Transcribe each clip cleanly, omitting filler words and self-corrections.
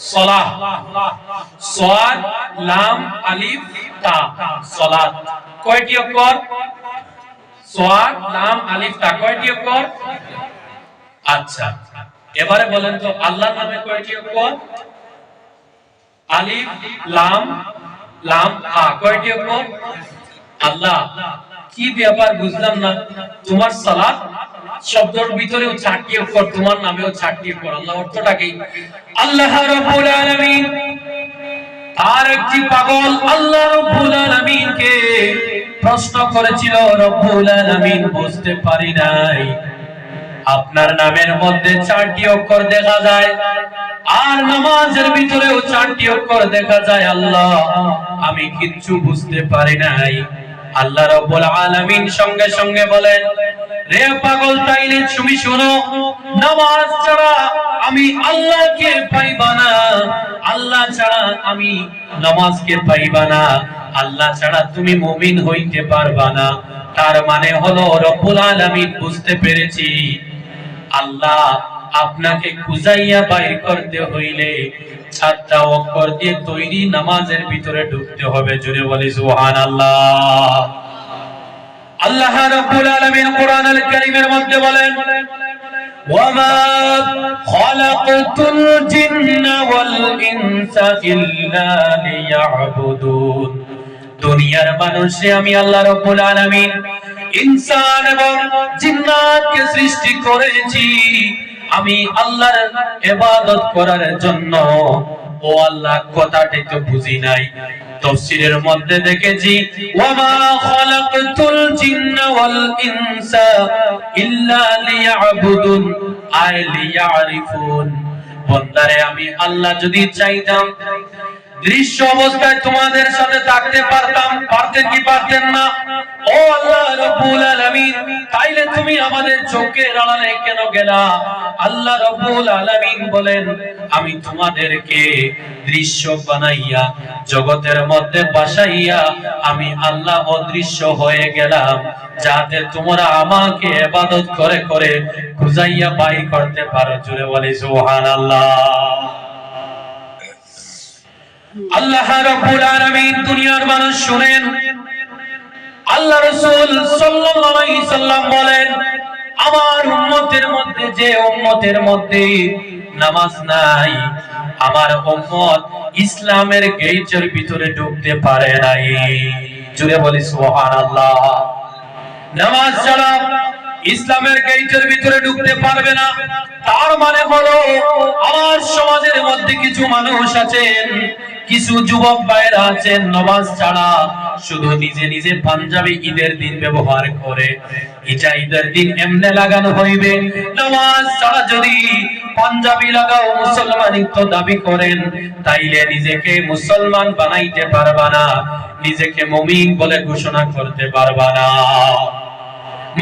সালাহ, সাদ লাম আলিফ তা, সালাত। কয়টি অক্ষর? সাদ লাম আলিফ তা কয়টি অক্ষর? আচ্ছা, এবারে বলেন তো আল্লাহর নামে কয়টি অক্ষর? আলিফ লাম লাম তা কয়টি অক্ষর? আল্লাহ, কি ব্যাপার বুঝলাম না, তোমার সালাত শব্দের ভিতরেও 4টি অক্ষর, তোমার নামেও 4টি অক্ষর, আল্লাহ অর্থটা কি? আল্লাহ রাব্বুল আলামিন আর একটি পাগল আল্লাহ রাব্বুল আলামিনকে প্রশ্ন করেছিল, রব্বুল আলামিন বুঝতে পারি নাই, আপনার নামের মধ্যে 4টি অক্ষর দেখা যায় আর নামাজের ভিতরেও 4টি অক্ষর দেখা যায়, আল্লাহ আমি কিচ্ছু বুঝতে পারি নাই। আল্লাহ রাব্বুল আলামিন সঙ্গে সঙ্গে বলেন, রে পাগল, তাইলে তুমি শোনো, নামাজ ছাড়া আমি আল্লাহকে পাইবা না, আল্লাহ ছাড়া আমি নামাজকে পাইবা না, আল্লাহ ছাড়া তুমি মুমিন হইতে পারবা না। তার মানে হলো রব্বুল আলামিন বুঝতে পেরেছি, আল্লাহ আপনাকে খুঁজাইয়া বাইর করতে হইলে 4টা অক্ষর দিয়ে তৈরি নামাজের ভিতরে ঢুকতে হবে। জোরে বলি সুবহানাল্লাহ। আল্লাহ রাব্বুল আলামিন কোরআনুল কারীমের মধ্যে বলেন, ওয়ামা খালাকতুল জিন্না ওয়াল ইনসা ইল্লা লিয়াবুদুন, দুনিয়ার মানুষে আমি আল্লাহ রাব্বুল আলামিন ইনসান এবং জিন্নাতকে সৃষ্টি করেছি আমি আল্লাহর ইবাদত করার জন্য। ও আল্লাহ, কথাটাই তো বুঝি নাই। তাফসীরের মধ্যে দেখেছি, ওয়ামা খালাকতুল জিন্না ওয়াল ইনসা ইল্লা লিয়াবুদুন আই লিয়ারিফুন, বন্দারে আমি আল্লাহ যদি চাইতাম দৃশ্য অবস্থায় তোমাদের সাথে থাকতে পারতাম, পারতেন কি পারতেন না? ও আল্লাহ রাব্বুল আলামিন, তাইলে তুমি আমাদের চোখের আড়ালে কেন গেলা? আল্লাহ রাব্বুল আলামিন বলেন, আমি তোমাদেরকে দৃশ্য বানাইয়া জগতের মধ্যে বাসাইয়া আমি আল্লাহ অদৃশ্য হয়ে গেলাম, যাতে তোমরা আমাকে ইবাদত করে করে খুঁজাইয়া বাইর করতে পারো। জোরে বলি সুবহানাল্লাহ। আল্লাহ রাব্বুল আলামিন দুনিয়ার মানুষ শুনেন, আল্লাহ রাসূল সাল্লাল্লাহু আলাইহি সাল্লাম বলেন, আমার উম্মতের মধ্যে যে উম্মতের মধ্যে নামাজ নাই, আমার উম্মত ইসলামের গেটের ভিতরে ঢুকতে পারে নাই। জোরে বলি সুবহানাল্লাহ। নামাজ ছাড়া ইসলামের গেটের ভিতরে ঢুকতে পারবে না। তার মানে হলো আমার সমাজের মধ্যে কিছু মানুষ আছেন, কিছু যুবক ভাইরা আছেন, নামাজ ছাড়া শুধু নিজে নিজে পাঞ্জাবি ঈদের দিন ব্যবহার করে। এটা ঈদের দিন এমনে লাগানো হইবে, নামাজ ছাড়া যদি পাঞ্জাবি লাগাও মুসলমানিত্ব দাবি করেন, তাইলে নিজেকে মুসলমান বানাইতে পারবা না, নিজেকে মুমিন বলে ঘোষণা করতে পারবা না।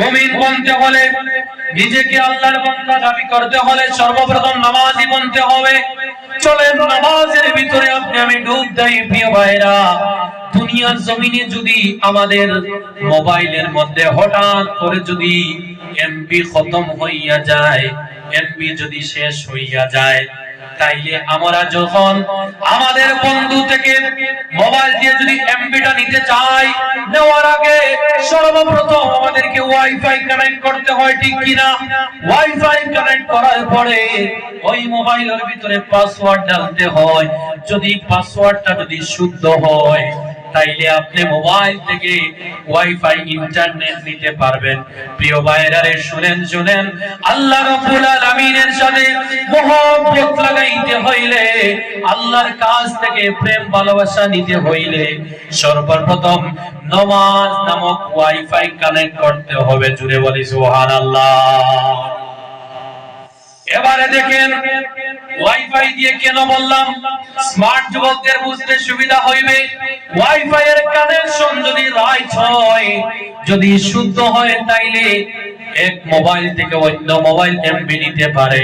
মুমিন বনতে হলে, নিজেকে আল্লাহর বান্দা দাবি করতে হলে সর্বপ্রথম নামাজি বনতে হবে। চলেন নামাজের ভিতরে আপনি আমি ডুব দেই। প্রিয় ভাইরা, দুনিয়ার জমিনে যদি আমাদের মোবাইলের মধ্যে হঠাৎ করে যদি এমবি খতম হইয়া যায়, এমবি যদি শেষ হইয়া যায়, তাইলে আমরা যখন আমাদের বন্ধু থেকে মোবাইল দিয়ে যদি এমবিটা নিতে চাই, নেওয়ার আগে সর্বপ্রথম আমাদেরকে ওয়াইফাই কানেক্ট করতে হয়, ঠিক কিনা? ওয়াইফাই কানেক্ট করার পরে ওই মোবাইলের ভিতরে পাসওয়ার্ড ডালতে হয়। যদি পাসওয়ার্ডটা যদি শুদ্ধ হয়, তাইলে আপনি মোবাইল থেকে ওয়াইফাই ইন্টারনেট নিতে পারবেন। প্রিয় ভাইরা রে, শুনেন শুনেন, আল্লাহ রাব্বুল আলামিনের সাথে মহব্বত লাগাইতে হইলে, আল্লাহর কাছ থেকে প্রেম ভালোবাসা নিতে হইলে সর্বপ্রথম নামাজ নামক ওয়াইফাই কানেক্ট করতে হবে। জুড়ে বলি সুবহানাল্লাহ। এবারে দেখেন, ওয়াইফাই দিয়ে কেন বললাম? স্মার্ট যুবকদের বুঝতে সুবিধা হইবে। ওয়াইফাই এর কানেকশন যদি রাইট হয়, যদি শুদ্ধ হয়, তাইলে এক মোবাইল থেকে অন্য মোবাইল এমবি নিতে পারে।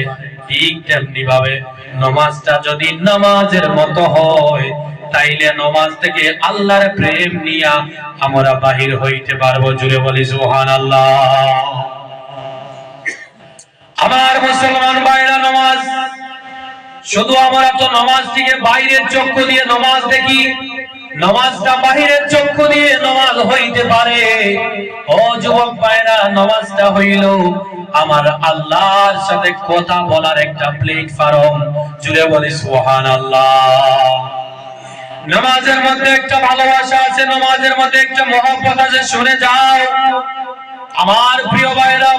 ঠিক তেমনি ভাবে নামাজটা যদি নামাজের মতো হয়, তাইলে নামাজ থেকে আল্লাহর প্রেম নিয়া আমরা বাহির হইতে পারবো। জুড়ে বলি সুবহানাল্লাহ। আমার মুসলমান ভাইরা, নামাজ শুধু আমরা তো নামাজ থেকে বাইরের চক্ষু দিয়ে নামাজ দেখি, নামাজটা বাহিরের চক্ষু দিয়ে নামাজ হইতে পারে। ও যুবক ভাইরা, নামাজটা হইল আমার আল্লাহর সাথে কথা বলার একটা প্ল্যাটফর্ম। জুড়ে বলি সুবহানাল্লাহ। নামাজের মধ্যে একটা ভালোবাসা আছে, নামাজের মধ্যে একটা মহব্বত আছে। শুনে যাও আমার প্রিয় ভাইরা,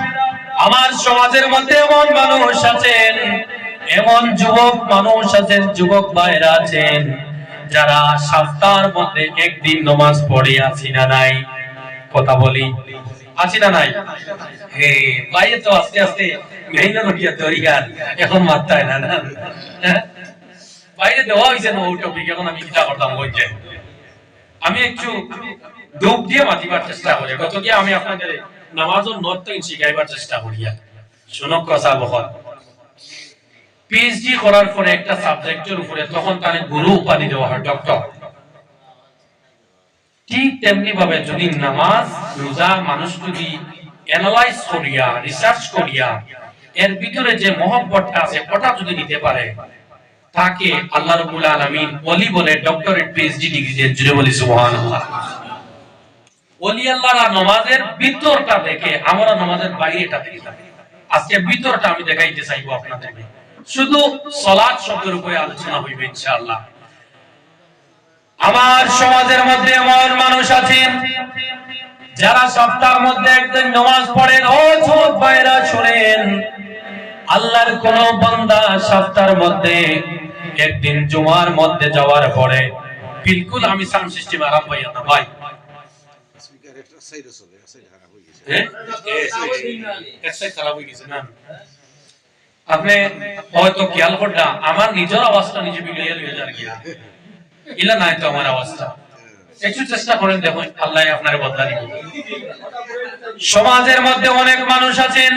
আমার সমাজের মধ্যে এমন মানুষ আছেন, এমন যুবক মানুষ আছেন, যুবক ভাইরা আছেন যারা সপ্তাহের মধ্যে একদিন নামাজ পড়ে আছি না নাই? কথা বলি, আছি না নাই? হে ভাই, তো আস্তে আস্তে মেহনত লইয়া তরিয়ার এখন মাত্রায় না না বাইরে দেওয়া হয়েছে না ওই টপিক। এখন আমি চিন্তা করতাম ওই যে আমি একটু ডুব দিয়ে মাতিবার চেষ্টা করি। কত কি আমি আপনাদের নামাজের নর্থ শিখাইবার চেষ্টা করি। শুনক কথা বহন, পিএইচডি করার পরে একটা সাবজেক্টের উপরে তখন তার গুরু উপাধি দেওয়া হয়, ডক্টর। ঠিক তেমনি ভাবে যদি নামাজ রোজা মানুষ যদি অ্যানালাইজ করিয়া রিসার্চ করিয়া এর ভিতরে যে মহব্বতটা আছে ওটা যদি নিতে পারে, তাকে আল্লাহ রাব্বুল আলামিন ওলি বলে ডক্টরেট পিএইচডি ডিগ্রি দেন। জুড়ে বলি সুবহানাল্লাহ। ওলি আল্লাহর নামাজের ভিতরটা দেখে আমরা নামাজের বাইরেটা দেখি। আজকে ভিতরটা আমি দেখাইতে চাইবো আপনাদেরকে। শুধু সালাত শব্দের উপরে আলোচনা হইবে ইনশাআল্লাহ। আমার সমাজের মধ্যে এমন মানুষ আছেন যারা সপ্তাহের মধ্যে একদিন নামাজ পড়েন। ও যুবক ভাইরা শুনেন, আল্লাহর কোন বান্দা সপ্তাহের মধ্যে একদিন জুমার মধ্যে যাওয়ার পরে বিলকুল আমি সাউন্ড সিস্টেম আরাম পাই না ভাই। স্পিকার একটা সাইড আছে, সাইড খারাপ হয়ে গেছে। খারাপ হয়ে গেছে না? আপনি হয়তো খেয়াল করলা আমার নিজের আওয়াজটা নিজে বিগড়ে লইয়া যার গিয়া ইলা নাই তো আমার আওয়াজটা। একটু চেষ্টা করেন, দেখুন আল্লাহ আপনার বদলা দিবেন। সমাজের মধ্যে অনেক মানুষ আছেন,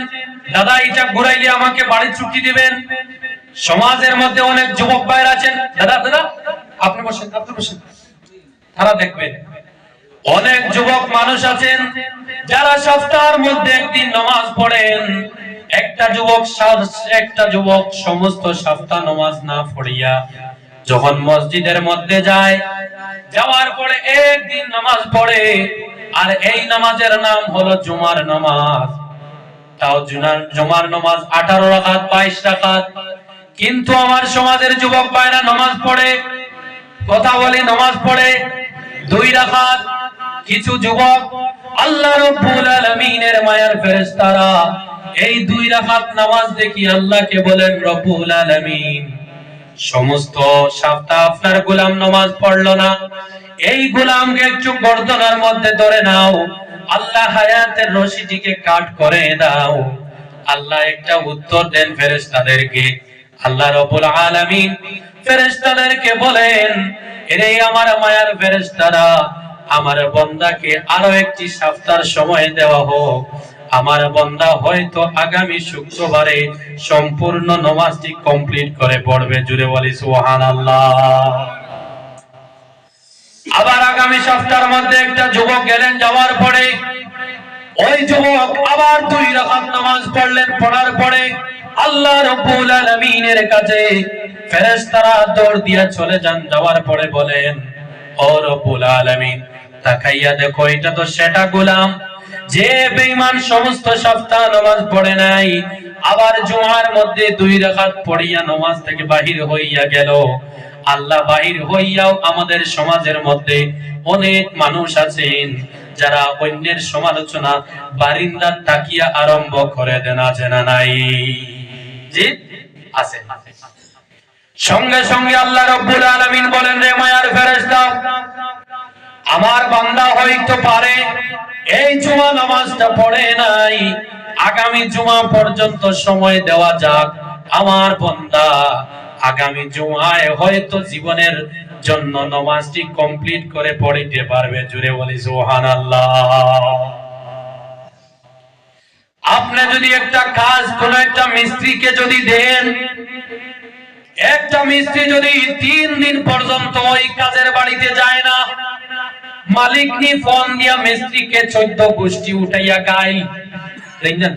দাদা এটা ঘুরাইলে আমাকে বাড়ি ছুটি দিবেন। সমাজের মধ্যে অনেক যুবক ভাইরা আছেন, দাদা দাদা আপনি বসেন, আপনি বসেন। তারা দেখবেন অনেক যুবক মানুষ আছেন যারা সপ্তাহের মধ্যে একদিন নামাজ পড়েন। একটা যুবক সমস্ত সপ্তাহ নামাজ না পড়িয়া যখন মসজিদের মধ্যে যায়, যাওয়ার পরে একদিন নামাজ পড়ে, আর এই নামাজের নাম হলো জুমার নামাজ। তাও জুমার নামাজ 18 রাকাত 22 রাকাত। কিন্তু আমার সমাজের যুবক ভাইরা নামাজ পড়ে, কথা বলি, নামাজ পড়ে 2 রাকাত। কিছু যুবক আল্লাহ রাব্বুল আলামিনের মায়ার ফেরেশতারা এই 2 রাকাত নামাজ দেখি আল্লাহকে বলেন, রব্বুল আলামিন সমস্ত সপ্তাহ আপনার গোলাম নামাজ পড়লো না, এই গোলামকে একটু গর্দনের মধ্যে ধরে নাও, আল্লাহ হায়াতের রশিটিকে কাট করে দাও। আল্লাহ একটা উত্তর দেন ফেরেশতাদেরকে। আল্লাহ রাব্বুল আলামিন ফেরেশতাদেরকে বলেন, এরে আমার মায়ার ফেরেশতারা, আমার বান্দাকে আরো একটি সপ্তাহের সময় দেওয়া হোক। আমার বান্দা হয়তো আগামী শুক্রবারে সম্পূর্ণ নামাজটি কমপ্লিট করে পড়বে। জুড়ে বলি সুবহানাল্লাহ। আবার আগামী সপ্তাহের মধ্যে একটা যুবক গেলেন, যাওয়ার পরে ওই যুবক আবার 2 রাকাত নামাজ পড়লেন। পড়ার পরে আল্লাহ রাব্বুল আলামিনের কাছে ফেরেশতারা দৌড় দিয়া চলে যান। যাওয়ার পরে বলেন, ও রব্বুল আলামিন তাকাইয়া দেখো, এটা তো সেটা গোলাম যে বেঈমান সমস্ত সপ্তাহ নামাজ পড়ে নাই, আবার জুমার মধ্যে 2 রাকাত পড়িয়া নামাজ থেকে বাহির হইয়া গেল। আল্লাহ, বাহির হইয়াও আমাদের সমাজের মধ্যে অনেক মানুষ আছেন যারা অন্যের সমালোচনা বারিন্দার তাকিয়া আরম্ভ করে দেন। আছে না নাই? জি আছে। সঙ্গে সঙ্গে আল্লাহ রাব্বুল আলামিন বলেন, রে মায়ার ফেরেশতা, আমার বান্দা হয়তো পারে এই জুমা নামাজটা পড়ে নাই, আগামী জুমা পর্যন্ত সময় দেওয়া যাক। আমার বান্দা আগামী জুমায় হয়তো জীবনের জন্য নামাজটি কমপ্লিট করে পড়িতে পারবে। জুড়ে বলি সুবহানাল্লাহ। আপনি যদি একটা কাজ কোন একটা মিস্ত্রিকে যদি দেন, একটা মিস্ত্রি যদি 3 দিন পর্যন্ত ওই কাজের বাড়িতে যায় না, মালিক নি ফোন দিয়া মিস্ত্রিকে 14 গোষ্ঠী উঠাইয়া গাইল। দেখেন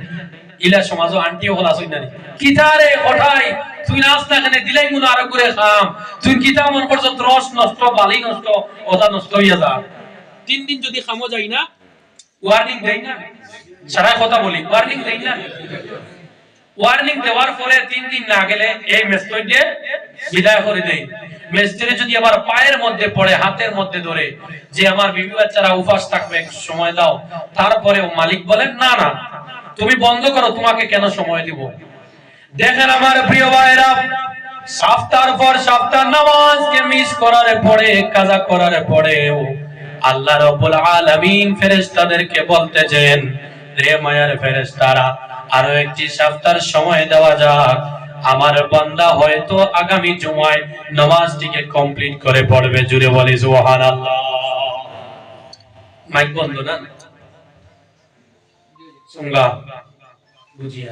ইলা সমাজও আন্টিও হলা সইনানি কিতারে ওঠাই তুই নাস্তা এখানে দিলাই মনে আরো করে খাম, তুই কিতা মন করছ রস নষ্ট, বালি নষ্ট, ওটা নষ্ট হইয়া যা। 3 দিন যদি খামো যাই না, ওয়ার্নিং দেই না, সারা কথা বলি, ওয়ার্নিং দেই না। ওয়ার্নিং দেওয়ার পরে 3 দিন না গেলে এই মেসেজে বিদায় করে দেই। মেসেজে যদি আবার পায়ের মধ্যে পড়ে, হাতের মধ্যে ধরে যে আমার বিবি বাচ্চারা উপাস থাকবে, সময় দাও, তারপরেও মালিক বলেন না না তুমি বন্ধ করো, তোমাকে কেন সময় দিব। দেখেন আমার প্রিয় ভাইরা, সপ্তাহ পর সপ্তাহ নামাজকে মিস করার পরে, কাজা করার পরেও আল্লাহ রাব্বুল আলামিন ফেরেশতাদেরকে বলতেছেন, রে মায়ার ফেরেশতারা, আরো একটি সপ্তাহ সময় দেওয়া যাক, আমার বান্দা হয়তো আগামী জুমায় নামাজটিকে কমপ্লিট করে পড়বে। জুড়ে বলি সুবহানাল্লাহ। মাইক বন্ধ না সুঙ্গা বুঝিয়া।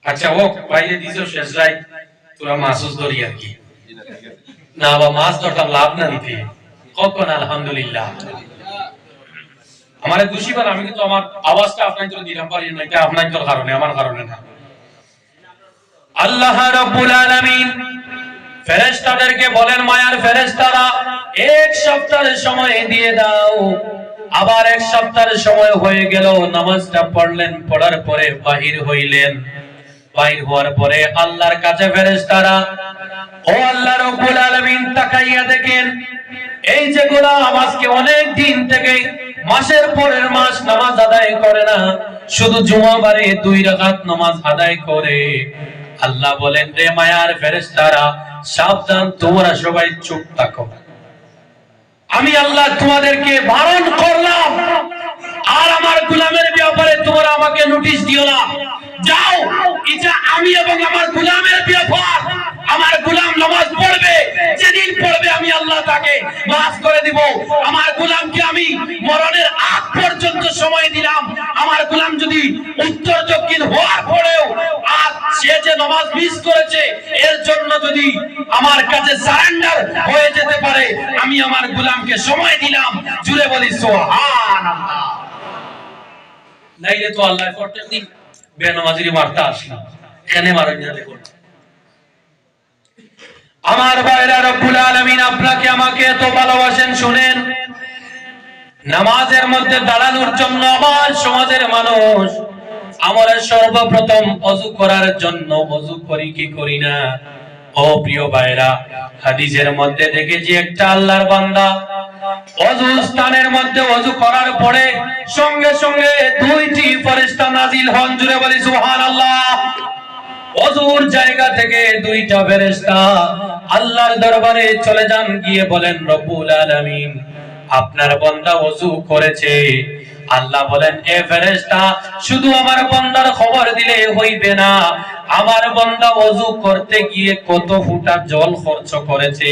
আচ্ছা ও বাইরে দিছো শেষ রাত তোরা মাসুস ধরি আর কি না, বা মাছ ধরতাম লাভ না নিতে কখন। আলহামদুলিল্লাহ আমারে দুশিবার, আমি কিন্তু আমার আওয়াজটা আপনাকে দিলাম পারি না, এটা আপনাদের কারণে, আমার কারণে না। আল্লাহ রাব্বুল আলামিন ফেরেশতাদেরকে বলেন, মায়ার ফেরেশতারা এক সপ্তাহের সময় দিয়ে দাও। আবার এক সপ্তাহের সময় হয়ে গেল, নামাজটা পড়লেন, পড়ার পরে বাহির হইলেন। বাহির হওয়ার পরে আল্লাহর কাছে ফেরেশতারা, ও আল্লাহ রাব্বুল আলামিন তাকাইয়া দেখেন, এই যে গোলাম আজকে অনেক দিন থেকে মাসের পরের মাস নামাজ আদায় করে না, শুধু জুমাবারে 2 রাকাত নামাজ আদায় করে। আল্লাহ বলেন, রে মায়ার ফেরেশতারা সাবধান, তোমরা সবাই চুপ থাকো। আমি আল্লাহ তোমাদেরকে বারণ করলাম, আর আমার গোলামের ব্যাপারে তোমরা আমাকে নোটিশ দিও না। যাও, এটা আমি এবং আমার গোলামের ব্যাপার। আমার গোলাম নামাজ পড়বে, যেদিন পড়বে আমি আল্লাহ তাকে মাফ করে দিব। আমার গোলামকে আমি মরণের আগ পর্যন্ত সময় দিলাম। আমার গোলাম যদি উত্তর দক্ষিণ হওয়ার পরেও আর সে যে নামাজ মিস করেছে এর জন্য যদি আমার কাছে সারেন্ডার হয়ে যেতে পারে, আমি আমার গোলামকে সময় দিলাম। জুড়ে বলি সুবহানাল্লাহ। নাইলে তো আল্লাহ প্রত্যেক দিন বেনামাজির মারতে আসে, এখানে মারেন না। দেখুন আমার ভাইরা, রব্বুল আলামিন আপনাকে আমাকে এত ভালোবাসেন। শুনেন, নামাজের মধ্যে দাঁড়ানোর জন্য আমার সমাজের মানুষ আমরা সর্বপ্রথম ওযু করার জন্য ওযু করি কি করি না? ও প্রিয় ভাইরা, হাদিসের মধ্যে দেখেছি একটা আল্লাহর বান্দা ওযু স্থানের মধ্যে ওযু করার পরে সঙ্গে সঙ্গে 2টি ফেরেশতা নাজিল হন। জুড়ে বলি সুবহানাল্লাহ। ওযুর জায়গা থেকে 2টা ফেরেশতা আল্লাহর দরবারে চলে যান, গিয়ে বলেন, রব্বুল আলামিন আপনার বান্দা ওযু করেছে। আল্লাহ বলেন, এ ফেরেশতা শুধু আমার বান্দার খবর দিলে হইবে না, আমার বান্দা ওযু করতে গিয়ে কত ফুটা জল খরচ করেছে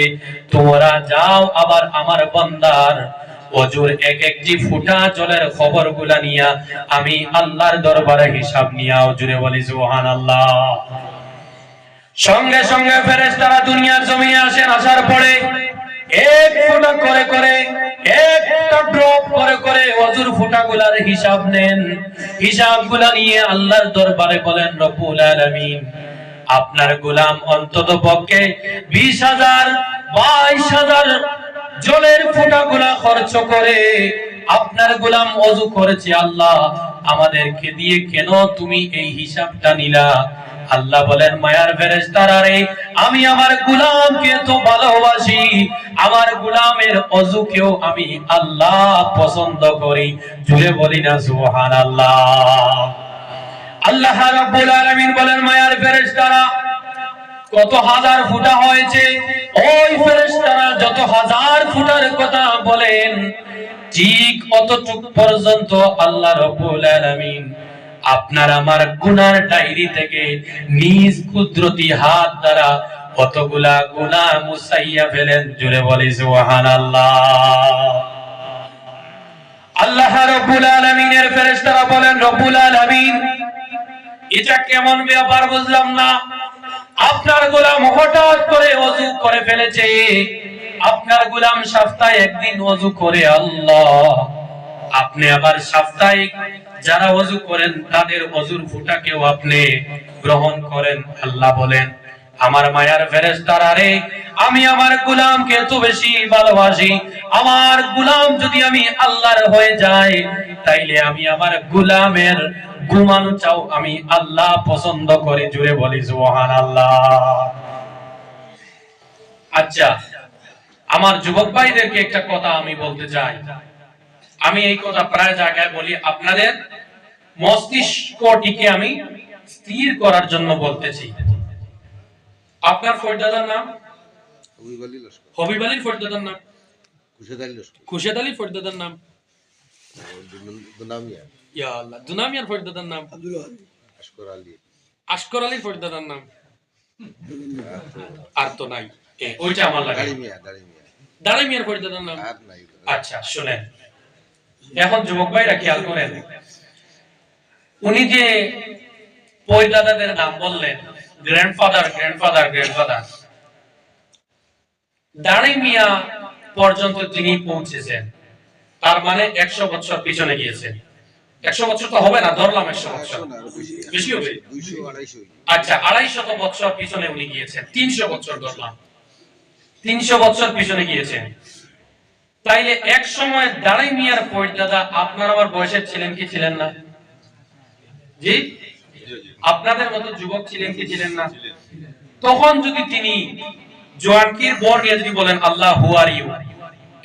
তোমরা যাও আবার আমার বান্দার ওযুর এক একটি ফুটা জলের খবরগুলা নিয়া আমি আল্লাহর দরবারে হিসাব নিয়াও। জুড়ে বলি সুবহানাল্লাহ। সঙ্গে সঙ্গে ফেরেশতারা দুনিয়ার জমিনে আসেন। আসার পরে এক ফোঁটা করে করে, একটা ড্রপ করে করে ওযুর ফোঁটাগুলার হিসাব নেন। হিসাবগুলা নিয়ে আল্লাহর দরবারে বলেন, রব্বুল আলামিন আপনার গোলাম অন্তত পক্ষে 20,000 22,000 জলের ফোঁটাগুলা খরচ করে আপনার গোলাম ওযু করেছে। আল্লাহ আমাদেরকে দিয়ে কেন তুমি এই হিসাবটা নিলা? আল্লাহ বলেন, মায়ার ফেরেশতারা রে, আমি আমার গোলামকে তো ভালোবাসি, আমার গোলামের ওযুকেও আমি আল্লাহ পছন্দ করি। জুড়ে বলি না সুবহানাল্লাহ। আল্লাহ রাব্বুল আলামিন বলেন, মায়ার ফেরেশতারা কত হাজার ফুটা হয়েছে, ওই ফেরেশতারা যত হাজার ফুটার কথা বলেন ঠিক অতটুকু পর্যন্ত আল্লাহ রাব্বুল আলামিন আপনার আমার গুনার ডায়েরি থেকে নিজ কুদরতি হাত দ্বারা কতগুলা গুনাহ মুছাইয়া ফেলেন। জুড়ে বলি সুবহানাল্লাহ। আল্লাহ রাব্বুল আলামিনের ফেরেশতারা বলেন, রব্বুল আলামিন এটা কেমন ব্যাপার বুঝলাম না। আপনার গোলাম হঠাৎ করে ওযু করে ফেলেছে, আপনার গোলাম সপ্তাহে একদিন ওযু করে, আল্লাহ আপনি আবার সাপ্তাহিক যারা ওযু করেন তাদের ওযুর ফুটাকেও আপনি গ্রহণ করেন। আল্লাহ বলেন, আমার মায়ার ফেরেশতারা রে, আমি আমার গোলামকে এত বেশি ভালোবাসি, আমার গোলাম যদি আমি আল্লাহর হয়ে যায়, তাইলে আমি আমার গোলামের ঘুমানো চাও আমি আল্লাহ পছন্দ করে। জুড়ে বলি সুবহানাল্লাহ। আচ্ছা, আমার যুবক ভাইদেরকে একটা কথা আমি বলতে চাই। আমি এই কথা প্রায় জায়গায় বলি, আপনাদের মস্তিষ্কটিকে আমি স্থির করার জন্য বলতেছি। আপনার ফরিদাদার নাম হবিব আলীর ফরিদাদার নাম খুরশেদ আলীর ফরিদাদার নাম ইয়া আল্লাহ, দুনামিয়ার ফরিদাদার নাম আশকর আলীর ফরিদাদার নাম আর তো নাই, ওইটা আমার লাগে দাড়ি মিয়ার ফরিদাদার নাম। আচ্ছা শুনেন, এখন যুবক ভাইরা খেয়াল করেন, উনি যে পয়দাদাদের নাম বললেন, গ্র্যান্ডফাদার গ্র্যান্ডফাদার গ্র্যান্ডফাদার, দাড়ি মিয়া পর্যন্ত তিনি পৌঁছেছেন, তার মানে 100 বছর পিছনে গিয়েছেন। 100 বছর তো হবে না, ধরলাম 100 বছর, বেশি হবে। আচ্ছা 250 বছর পিছনে উনি গিয়েছেন, 300 বছর ধরলাম, 300 বছর পিছনে গিয়েছেন। তাইলে এক সময় দাড়ি মিয়ার পয়দাদা আপনার আমার বয়সের ছিলেন কি ছিলেন না? জি, আপনাদের মতো যুবক ছিলেন কি ছিলেন না? তখন যদি তিনি জোয়ানকির বর নিয়ে যদি বলেন আল্লাহ হু আর ইউ,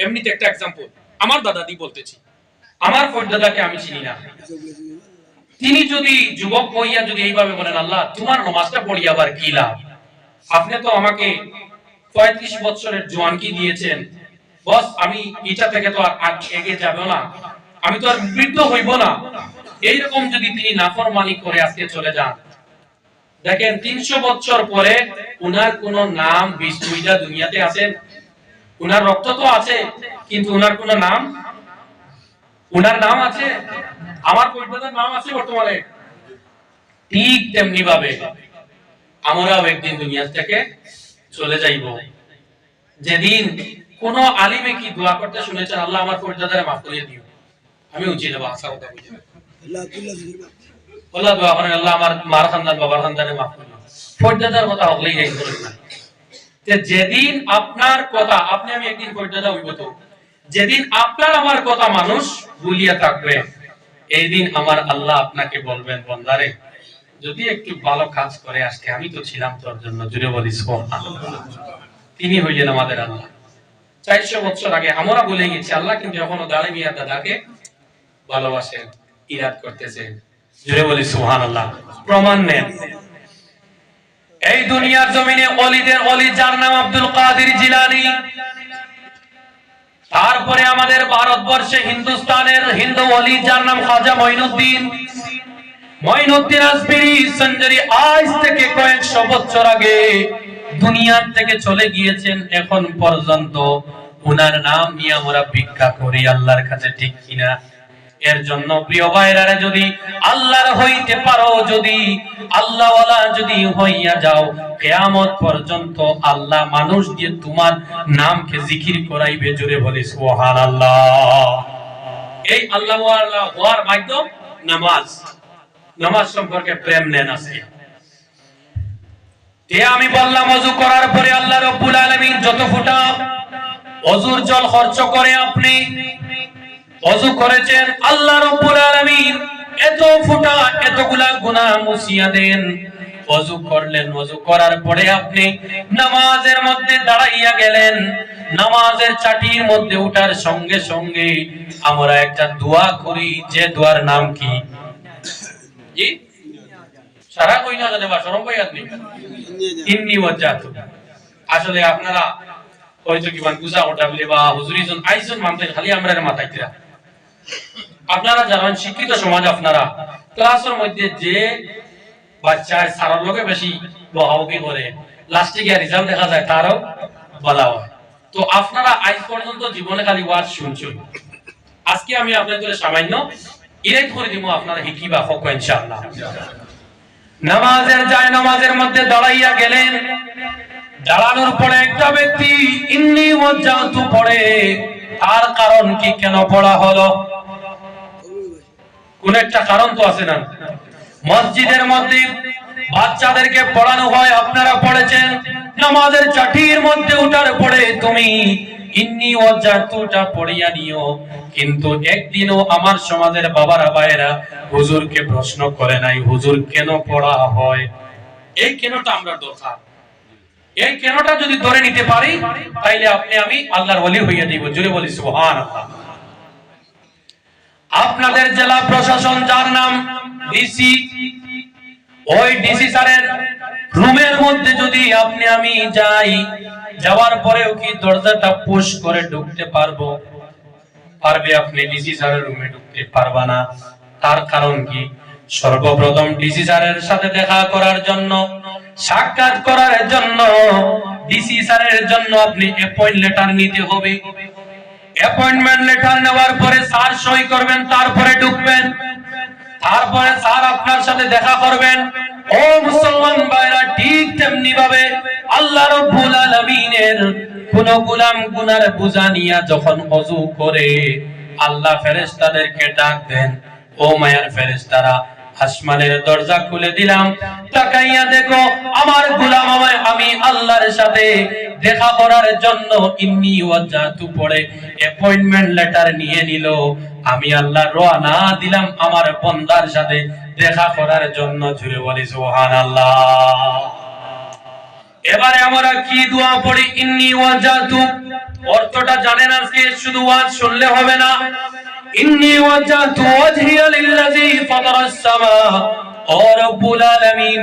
এমনিতে একটা एग्जांपल আমার দাদাদি বলতেছি, আমার পয়দাদাকে আমি চিনি না, তিনি যদি যুবক হইয়া যদি এইভাবে বলেন আল্লাহ তোমার নামাজটা পড়ি আবার কি লাভ, আপনি তো আমাকে 35 বছরের জোয়ানকি দিয়েছেন বস, আমি এটা থেকে তো আর এগিয়ে যাব না, আমি তো আর বৃদ্ধ হইব না, এইরকম যদি তিনি নাফরমানি করে আজকে চলে যান, দেখেন 300 বছর পরে উনার কোন নাম বিস্মৃতা দুনিয়াতে আছেন? উনার রক্ত তো আছে, কিন্তু উনার কোন নাম, উনার নাম আছে? আমার পরিবারের নাম আছে বর্তমানে। ঠিক তেমনি ভাবে আমরাও একদিন দুনিয়া থেকে চলে যাইব। যেদিন কোন আলিমে কি দোয়া করতে শুনেছেন, আল্লাহ আমার পরিবারদের মাফ করে দিও, আমি উচিত নেব আশা কথা বলি আল্লাহ দোয়া করেন আল্লাহ আমার মার খানদান বাবার খানদানে মাফ করে দিও, পরিবারদের কথা হলেই এই করে না। যেদিন আপনার কথা, আপনি আমি একদিন পরিবারদা হইব, তো যেদিন আপনার আমার কথা মানুষ ভুলিয়া থাকবে, এই দিন আমার আল্লাহ আপনাকে বলবেন বন্দারে যদি একটু ভালো কাজ করে আজকে আমি তো ছিলাম তোর জন্য। জুড়ে বলি সুবহানাল্লাহ। তিনি হইলেন আমাদের আল্লাহ। 400 বছর আগে আমরা বলে গেছি আল্লাহ কিন্তু এখনো দাড়ি মিয়া দাদাকে ভালোবাসেন, ইরাদ করতেছেন। জুড়ে বলি সুবহানাল্লাহ। প্রমাণ নেন, এই দুনিয়ার জমিনে ওলিদের ওলি যার নাম আব্দুল কাদের জিলানী, তারপরে আমাদের ভারতবর্ষে হিন্দুস্তানের হিন্দু ওলি যার নাম খাজা মঈনুদ্দিন আসবিরি সঞ্জরি আজ থেকে কয়েকশো বছর আগে দুনিয়ার থেকে চলে গিয়েছেন, এখন পর্যন্ত উনার নাম নিয়ে আমরা ভিক্ষা করি আল্লাহর কাছে, ঠিক কিনা? এর জন্য প্রিয় ভাইরা, যদি আল্লাহর হইতে পারো, যদি আল্লাহওয়ালা যদি হইয়া যাও, কিয়ামত পর্যন্ত আল্লাহ মানুষ দিয়ে তোমার নামকে জিকির করাইবে। জোরে বলি সুবহানাল্লাহ। এই আল্লাহওয়ালা হওয়ার মাধ্যম নামাজ, নামাজ সম্পর্কে প্রেম নেন আছে। আমি বললাম ওযু করার পরে আল্লাহ রাব্বুল আলামিন যত ফোঁটা ওযুর জল খরচ করে আপনি ওযু করেছেন, আল্লাহ রাব্বুল আলামিন এত ফোঁটা এতগুলা গুনাহ মুছিয়া দেন। ওযু করলেন, ওযু করার পরে আপনি নামাজের মধ্যে দাঁড়াইয়া গেলেন, নামাজের চাটির মধ্যে ওঠার সঙ্গে সঙ্গে আমরা একটা দোয়া করি, যে দোয়ার নাম কি? জি সারা কই না জানে বা শরম পাই আপনি ইন্নী ওয়াজ্জাতু। আসলে আপনারা হয়তো কি মান গুজা ওটা বলে বা হুজুরিজন আইজন মানতেন খালি আমরার মাথায় দিরা। আপনারা জানেন শিক্ষিত সমাজ, আপনারা ক্লাসের মধ্যে যে বাচ্চা সারার লোকে বেশি বহাবহি করে, লাস্টে গিয়ে রেজাল্ট দেখা যায় তারও বলা হয়। তো আপনারা আজ পর্যন্ত জীবনে খালি ওয়াজ শুনছেন, আজকে আমি আপনাদের সামান্য ইরাইত করে দিব, আপনারা হিকিবা হক ইনশাআল্লাহ। নামাজের যায় নামাজের মধ্যে দাঁড়াইয়া গেলেন, দাঁড়ানোর পরে একটা ব্যক্তি ইন্নী ওয়াজ্জাতু পড়ে, তার কারণ কি, কেন পড়া হলো? কোন একটা কারণ তো আছে না? মসজিদের মধ্যে বাচ্চাদেরকে পড়ানো হয়, আপনারা পড়েছেন। নামাজের চাটির মধ্যে উঠার পরে তুমি ইন্নী ওয়াজ্জাতুটা পড়িয়া নিও, কিন্তু একদিনও আমার সমাজের বাবারা ভাইয়েরা হুজুরকে প্রশ্ন করে নাই হুজুর কেন পড়া হয়। এই কেনটা আমরা দরকার, এই কেনটা যদি ধরে নিতে পারি তাইলে আপনি আমি আল্লাহর ওলি হইয়া দিব। জুড়ে বলি সুবহানাল্লাহ। আপনাদের জেলা প্রশাসন যার নাম ডিসি, ওই ডিসি স্যারের রুমের মধ্যে যদি আপনি আমি যাই, যাওয়ার পরেও কি দরজাটা পুশ করে ঢুকতে পারবো? পারবে? আপনি ডিসি স্যারের রুমে ঢুকতে পারবা না। তার কারণ কি? সর্বপ্রথম ডিসি স্যারের সাথে দেখা করার জন্য, সাক্ষাৎ করার জন্য, ডিসি স্যারের জন্য আপনি অ্যাপয়েন্ট লেটার নিতে হবে। অ্যাপয়েন্টমেন্ট লেটার নেওয়ার পরে স্যার সই করবেন, তারপরে ঢুকবেন। তারপরে স্যার আপনার সাথে দেখা করবেন। ও মুসলমান ভাইরা, ঠিক তেমনি ভাবে আল্লাহ রাব্বুল আলামিনের কোন গোলাম গুনার বোঝা নিয়া যখন ওযু করে আল্লাহ ফেরেশতাদেরকে ডাক দেন, ও মায়ার ফেরেশতারা আসমানের দরজা খুলে দিলাম, তাকাইয়া দেখো আমার গোলাম আমায় আমি আল্লাহর সাথে দেখা করার জন্য ইন্নী ওয়াজ্জাতু পড়ে অ্যাপয়েন্টমেন্ট লেটার নিয়ে নিল। আমি আল্লাহ রওনা দিলাম আমার বান্দার সাথে দেখা করার জন্য। জুড়ে বলি সুবহানাল্লাহ। এবারে আমরা কি দোয়া পড়ি? ইন্নী ওয়াজ্জাতু অর্থটা জানেন আজকে? শুধু ওয়াজ শুনলে হবে না। ইন্নী ওয়াজ্জাতু ওয়াজহিয়া লিল্লাযী ফাতারাস সামা ও রাব্বুল আলামিন,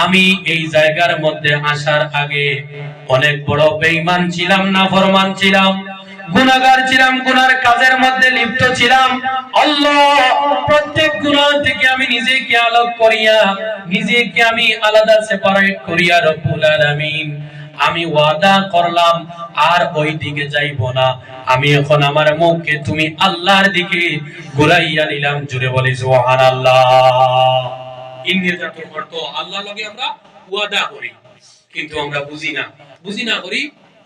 আমি এই জায়গার মধ্যে আসার আগে অনেক বড় বেঈমান ছিলাম, নাফরমান ছিলাম, গুনাহগার ছিলাম, গুনার কাজের মধ্যে লিপ্ত ছিলাম। আল্লাহ, প্রত্যেক গুনাহ থেকে আমি নিজেকে আলাদা করিয়া, নিজেকে আমি আলাদা সেপারেট করিয়া রব্বুল আলামিন আমি ওয়াদা করলাম আর ওই দিকে যাইব না। আমি এখন আমার মুখকে তুমি আল্লাহর দিকে ঘুরাইয়া নিলাম। জুড়ে বলি সুবহানাল্লাহ। ইন্নীর জাতুর অর্থ আল্লাহর লগে আমরা ওয়াদা করি, কিন্তু আমরা বুঝি না করি।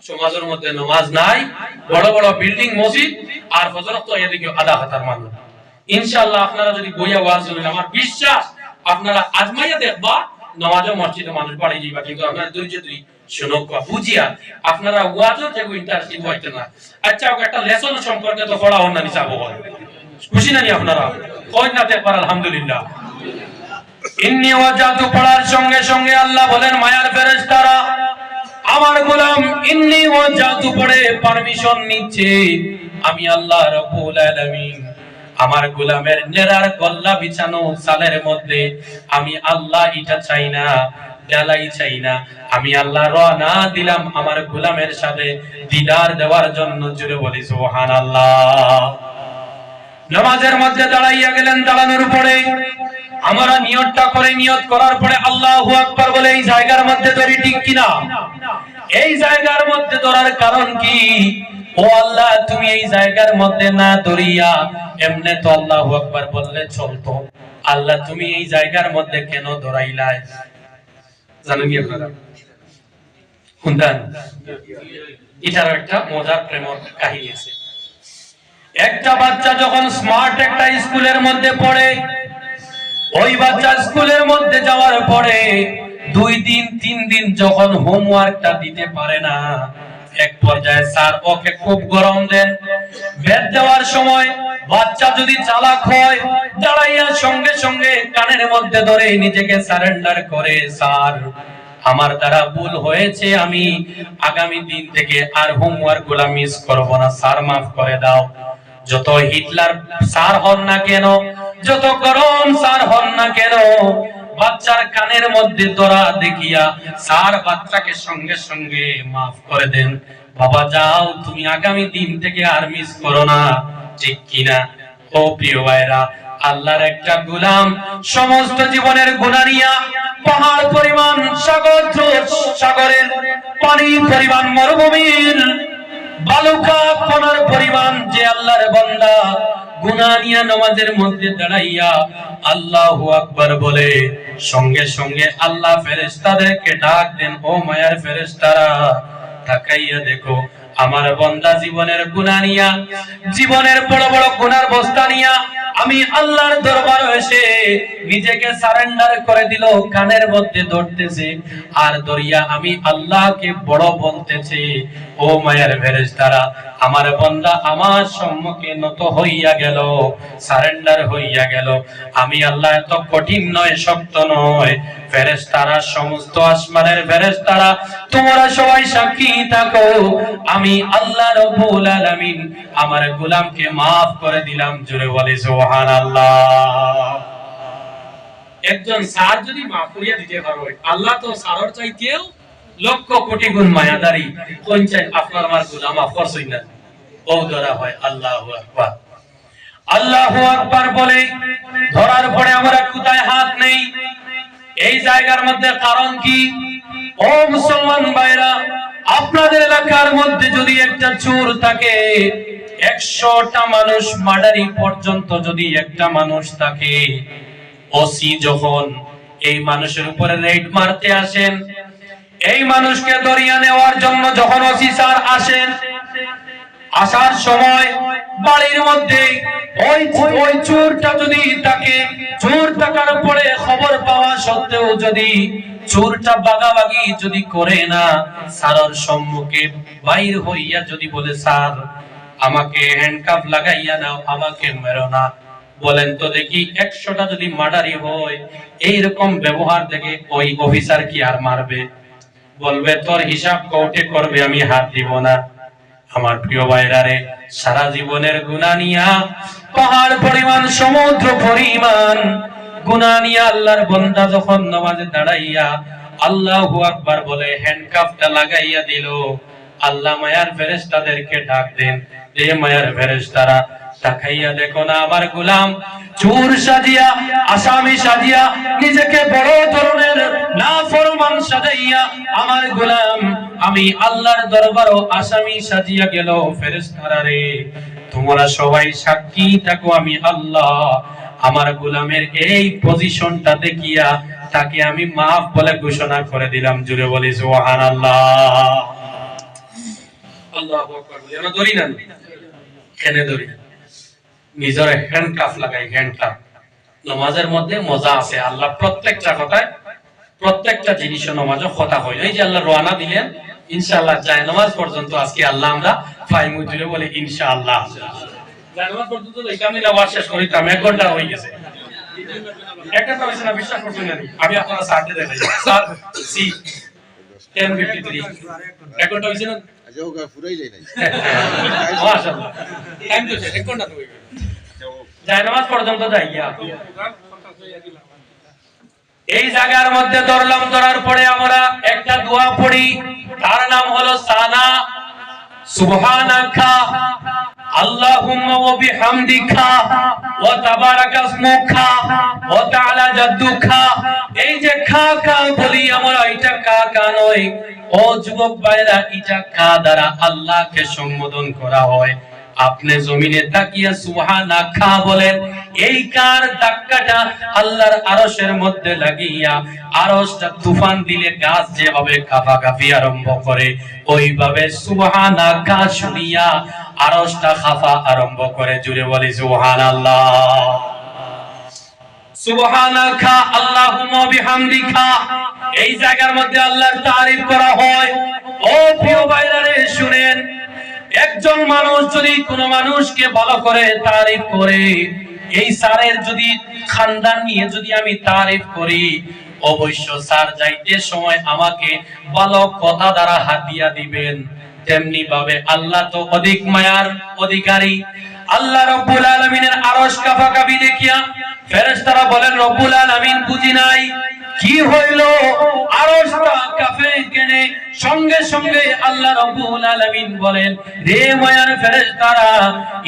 সমাজের মধ্যে নামাজ নাই, বড় বড় বিল্ডিং মসজিদ, আর ফজর তো এদিকে আধা হাতার মানুষ। ইনশাআল্লাহ আপনারা যদি বইয়া ওয়াজ শুনেন, আমার বিশ্বাস আপনারা আজমাইয়া দেখবা নামাজও মসজিদে মানুষ বাড়ি যাইবা, কিন্তু আপনারা ধৈর্য ধরে শুনুক বুঝিয়া আপনারা ওয়াজও যে ইন্টারেস্টিং হইতে না। আচ্ছা, একটা লেসন সম্পর্কে তো পড়া হন না নিসাব হয়, খুশি নানি আপনারা? কই না দেখবার আলহামদুলিল্লাহ। ইন্নী ওয়াজ্জাতু পড়ার সঙ্গে সঙ্গে আল্লাহ বলেন, মায়ার ফেরেশতারা আমার গোলাম ইন্নী ওয়াজ্জাতু পড়ে পারমিশন নিচ্ছে। আমি আল্লাহ রাব্বুল আলামিন আমার গোলামের নেরার গল্লা বিছানো সালের মধ্যে আমি আল্লাহ এটা চাই না, ডালাই চাই না। আমি আল্লাহ রওনা দিলাম আমার গোলামের সাথে দিদার দেওয়ার জন্য। জুড়ে বলি সুবহানাল্লাহ। নামাজের মধ্যে দাঁড়াইয়া গেলেন, দাঁড়ানোর পরে আমরা নিয়তটা করে, নিয়ত করার পরে আল্লাহু আকবার বলে এই জায়গার মধ্যে ধরি, ঠিক কিনা? এই জায়গার মধ্যে ধরার কারণ কি? ও আল্লাহ, তুমি এই জায়গার মধ্যে না ধরিয়া এমনে তো আল্লাহু আকবার বললে চলতো। আল্লাহ, তুমি এই জায়গার মধ্যে কেন ধরাইলাই? জানেন কি আপনারা? শুনতেন? এটার একটা মজার প্রেমের কাহিনী আছে। একটা বাচ্চা যখন স্মার্ট একটা স্কুলের মধ্যে পড়ে, ওই বাচ্চা স্কুলের মধ্যে যাওয়ার পরে 2 দিন 3 দিন যখন হোমওয়ার্কটা দিতে পারে না, এক পর্যায়ে স্যার ওকে খুব গরম দেন। বেদ দেওয়ার সময় বাচ্চা যদি চালাক হয়, দাঁড়াইয়া সঙ্গে সঙ্গে কানের মধ্যে ধরে নিজেকে সারেন্ডার করে, স্যার আমার দ্বারা ভুল হয়েছে, আমি আগামী দিন থেকে আর হোমওয়ার্ক গুলা মিস করব না, স্যার মাফ করে দাও। যত হিটলার স্যার হন না কেন, যত গরম স্যার হন না কেন, বাচ্চার কানের মধ্যে ধরা দেখিয়া স্যার বাচ্চাকে সঙ্গে সঙ্গে মাফ করে দেন। বাবা যাও, তুমি আগামী দিন থেকে আর মিস করো না, ঠিক কিনা? ও প্রিয় ভাইরা, আল্লাহর একটা গোলাম সমস্ত জীবনের গুনাহ নিয়া পাহাড় পরিমাণ, সাগরের পানি পরিমাণ, মরুভূমির বালুকা কণার পরিমাণ যে আল্লাহর বান্দা গুনাহ নিয়ে নামাজের মধ্যে দাঁড়াইয়া আল্লাহু আকবার বলে, সঙ্গে সঙ্গে আল্লাহ ফেরেশতাদেরকে ডাক দেন, ও মায়ার ফেরেশতারা তাকাইয়া দেখো আমার বান্দা জীবনের গুনাহ নিয়া, জীবনের বড় বড় গুনার বস্তা নিয়া আমি আল্লাহর দরবারে এসে নিজেকে সারেন্ডার করে দিল, কানের মধ্যে ধরতেছে আর দরিয়া আমি আল্লাহকে বড় বলতেছে। ও মায়ের ফেরেশতারা, আমার বান্দা আমার সম্মুখে নত হইয়া গেল, সারেন্ডার হইয়া গেল। আমি আল্লাহ এত কঠিন নয়, শক্ত নয়। ফেরেশতারা, সমস্ত আসমানের ফেরেশতারা, তোমরা সবাই সাক্ষী থাকো, আমি আল্লাহ রাব্বুল আলামিন আমার গোলামকে maaf করে দিলাম। জোরে বলি সুবহানাল্লাহ। একজন স্যার যদি maaf করিয়া দিতে পারে, আল্লাহ তো স্যারের চাইতেও লক্ষ কোটি গুণ মায়াদারি। কোন চাই আপনার আমার গোলাম maaf করছই না, ও ধরা হয়। আল্লাহু আকবার, আল্লাহু আকবার বলে ধরার পরে আমরা কোথায় হাত নেই। এই জায়গার মধ্যে কারণ কি? ও মুসলমান ভাইরা, আপনাদের এলাকার মধ্যে যদি একটা চোর থাকে, 100টা মানুষ মার্ডারি পর্যন্ত যদি একটা মানুষ থাকে, ওসি যখন এই মানুষের উপরে রেড মারতে আসেন, এই মানুষকে ধরিয়ে নেওয়ার জন্য যখন ওসি স্যার আসেন, আসার সময় বাড়ির মধ্যে ওই চোরটা যদি তাকে, চোর টাকার পরে খবর পাওয়া সত্ত্বেও যদি চোরটা বাগাবাগি যদি করে না, স্যারের সম্মুখে বাইর হইয়া যদি বলে, স্যার আমাকে হ্যান্ডকাফ লাগাইয়া নাও, আমাকে মেরো না, বলেন তো দেখি 100টা যদি মার্ডারি হয়, এইরকম ব্যবহার দেখে ওই অফিসার কি আর মারবে? বলবে তোর হিসাব কোর্টে করবে, আমি হাত দিব না। আমার প্রিয় ভাইরা রে, সারা জীবনের গুনাহ নিয়া, পাহাড় পরিমাণ, সমুদ্র পরিমাণ গুনাহ নিয়া আল্লাহর বান্দা যখন নামাজে দাঁড়াইয়া আল্লাহু আকবার বলে হ্যান্ডকাফটা লাগাইয়া দিল, আল্লাহ মায়ার ফেরেশতাদেরকে ডাক দেন, যে মায়ার ফেরেশতারা তাকাইয়া দেখো না, আমার গোলাম চোর সাজিয়া, আসামি সাজিয়া, নিজেকে বড় ধরনের নাফরমান সাজাইয়া আমার গোলাম আমি আল্লাহর দরবারও আসামি সাজিয়া গেল। ফেরেশতারা রে, তোমরা সবাই সাক্ষী থাকো, আমি আল্লাহ আমার গোলামের এই পজিশনটা দেখিয়া তাকে আমি maaf বলে ঘোষণা করে দিলাম। জুড়ে বলি সুবহানাল্লাহ। আল্লাহু আকবার। যেন ধরি না, কেন ধরি? নিজের হ্যান্ডকাফ লাগাই, হ্যান্ডকাফ। নামাজের মধ্যে মজা আছে। আল্লাহ প্রত্যেকটা কথায়, প্রত্যেকটা জিনিস নামাজও কথা হয়। এই যে আল্লাহ রওনা দিলেন, ইনশাআল্লাহ যায় নামাজ পর্যন্ত আজকে আল্লাহ আমরা ফাইমু দিলে বলে ইনশাআল্লাহ। যায় নামাজ পর্যন্ত এখানে নামাজ শেষ করিতাম, 1 ঘন্টা হয়ে গেছে। একটা তো হইছে না, বিশ্বাস করছেন না? আমি আপনারা সাথে দেখাই স্যার সি 10:53 1 ঘন্টা হইছে না? আজও পুরাই যায় নাই। মাশাআল্লাহ, টাইম তো 1 ঘন্টা তো হয়ে গেল। যায় নামাজ পর্যন্ত যাইয়া এই জায়গার মধ্যে ধরলাম। ধরার পরে আমরা একটা দোয়া পড়ি, তার নাম হলো সানা। সুবহানাকা আল্লাহুম্মা ওয়া বিহামদিকা ওয়া তাবারাকা ইসমুকা ওয়া তাআলা জাদ্দুকা। এই যে খা খা বলি আমরা, এটা কা কা নয়। ও যুবক ভাইরা, এটা কা দ্বারা আল্লাহকে সম্বোধন করা হয়। আপনি জমিনে তাকিয়া সুবহানাকা বলেন, এই কার ধাক্কাটা আল্লাহর আরশের মধ্যে লাগিয়া, আরশটা তুফান দিলে গাছ যেভাবে কাঁপাকাঁপি আরম্ভ করে, ওইভাবে সুবহানাকা শুনিয়া আরশটা কাঁপা আরম্ভ করে। জুড়ে বলি সুবহানাল্লাহ। সুবহানাকা আল্লাহুম্মা বিহামদিকা, এই জায়গার মধ্যে আল্লাহর তারিফ করা হয়। ও প্রিয় ভাইরা রে, শুনেন, একজন মানুষ যদি কোন মানুষকে ভালো করে তারিফ করে, এই স্যারের যদি খানদান নিয়ে যদি আমি তারিফ করি, অবশ্য স্যার যাইতে সময় আমাকে ভালো কথা দ্বারা হাদিয়া দিবেন। তেমনি ভাবে আল্লাহ তো অধিক মায়ার অধিকারী। আল্লাহ রাব্বুল আলামিনের আরশ কাঁপাকাঁপি দেখিয়া ফেরেশতারা বলেন, রব্বুল আলামিন বুঝি নাই কি হইল, আরশটা কাঁপে কেন? সঙ্গে সঙ্গে আল্লাহ রাব্বুল আলামিন বলেন, রে মায়ার ফেরেশতারা,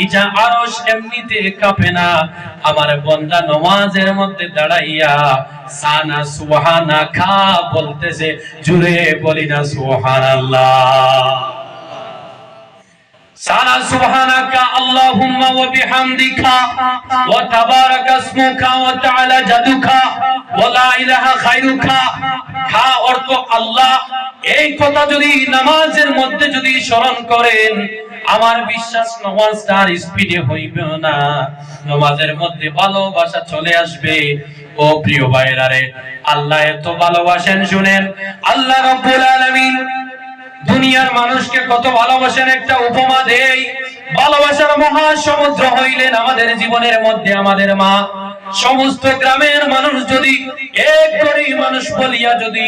এটা আরশ এমনিতে কাঁপে না, আমার বান্দা নামাজের মধ্যে দাঁড়াইয়া সানা সুবহানাকা বলতেছে। জুড়ে বলি না সুবহানাল্লাহ। সানা সুবহানাকা আল্লাহুম্মা ওয়া বিহামদিকা ওয়া তাবারাকা ইসমুকা ওয়া তাআলা জাদুকা ওয়া লা ইলাহা খায়রুকা। খা অর্থ আল্লাহ। এই কথা যদি নামাজের মধ্যে যদি স্মরণ করেন, আমার বিশ্বাস নামাজটা আর স্পিডে হইবে না, নামাজের মধ্যে ভালোবাসা চলে আসবে। ও প্রিয় ভাইরা রে, আল্লাহ এত ভালোবাসেন, শুনেন আল্লাহ রাব্বুল আলামিন দুনিয়ার মানুষকে কত ভালোবাসেন একটা উপমা দেই। ভালোবাসার মহাসমুদ্র হইলেন আমাদের জীবনের মধ্যে আমাদের মা। সমস্ত গ্রামের মানুষ যদি এক করে মানুষ বলিয়া যদি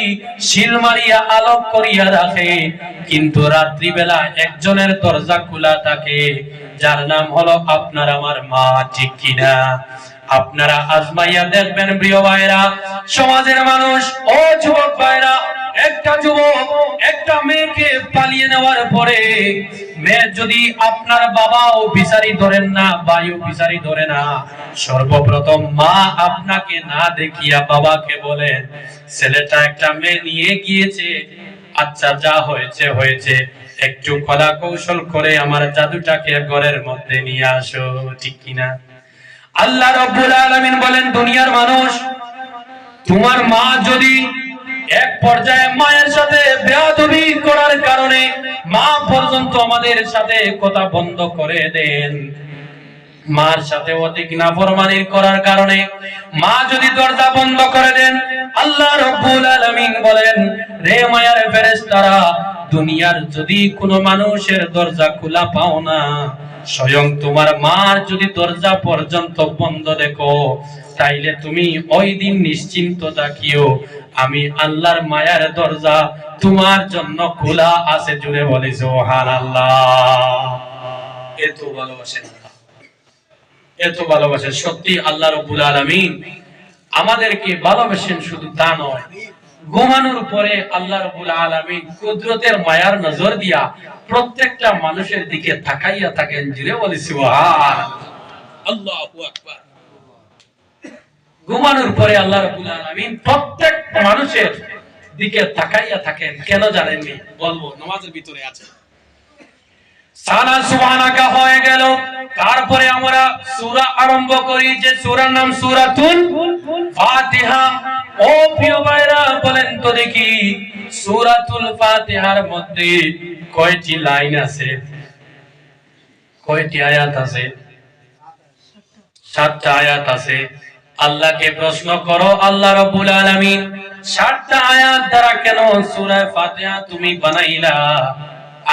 শিল মারিয়া আলোক করিয়া রাখে, কিন্তু রাত্রি বেলা একজনের দরজা খোলা থাকে, যার নাম হলো আপনার আমার মা, ঠিক কিনা? আপনারা আজমাইয়া দেখবেন প্রিয় ভাইরা, সমাজের মানুষ, ও যুবক ভাইরা, একটা যুবক একটা মেয়েকে পালিয়ে নেওয়ার পরে মেয়ে যদি আপনার বাবাও বিচারি ধরেন না, ভাইও বিচারি ধরে না, সর্বপ্রথম মা আপনাকে না দেখিয়া বাবাকে বলেন, ছেলেটা একটা মেয়ে নিয়ে গিয়েছে, আচ্ছা যা হয়েছে হয়েছে, একটু কলা কৌশল করে আমার জাদুটাকে ঘরের মধ্যে নিয়ে আসো, ঠিক কিনা? আল্লাহ রাব্বুল আলামিন বলেন, দুনিয়ার মানুষ, তোমার মা যদি এক পর্যায়ে মায়ের সাথে বেয়াদবি করার কারণে মা পর্যন্ত আমাদের সাথে কথা বন্ধ করে দেন, মার সাথে অধিক নাফরমানি করার কারণে মা যদি দরজা বন্ধ করে দেন, আল্লাহ রাব্বুল আলামিন বলেন, রে মায়ার ফেরেশতারা, দুনিয়ার যদি কোনো মানুষের দরজা খোলা পাও না, স্বয়ং তোমার মার যদি দরজা পর্যন্ত বন্ধ দেখো, তাইলে তুমি ওই দিন নিশ্চিন্ত থাকিও, আমি আল্লাহর মায়ার দরজা তোমার জন্য খোলা আছে। জুড়ে বলি সুবহানাল্লাহ। এত ভালোবাসেন, এত ভালোবাসেন। সত্যি আল্লাহ রাব্বুল আলামিন আমাদেরকে ভালোবাসেন, শুধু তা নয়, ঘুমানোর পরে আল্লাহ রাব্বুল আলামিন কুদরতের মায়ার নজর দিয়া প্রত্যেকটা মানুষের দিকে তাকাইয়া থাকেন। জুড়ে বলি সুবহানাল্লাহ, আল্লাহু আকবার। ঘুমানোর পরে আল্লাহ রাব্বুল আলামিন প্রত্যেক মানুষের দিকে তাকাইয়া থাকেন। কেন জানেননি? বলবো, নামাজের ভিতরে আছে। সানা সুবহানাকা হয়ে গেল, তারপরে আমরা সূরা আরম্ভ করি, যে সূরার নাম সূরাতুল ফাতিহা। ও প্রিয় ভাইরা, বলেন তো দেখি, সূরাতুল ফাতিহার মধ্যে কয়টি লাইন আছে? কয়টি আয়াত আছে? 7টা আয়াত আছে। আল্লাহকে প্রশ্ন করো, আল্লাহ রাব্বুল আলামিন 7টা আয়াত দ্বারা কেন সূরা ফাতিহা তুমি বানাইলা,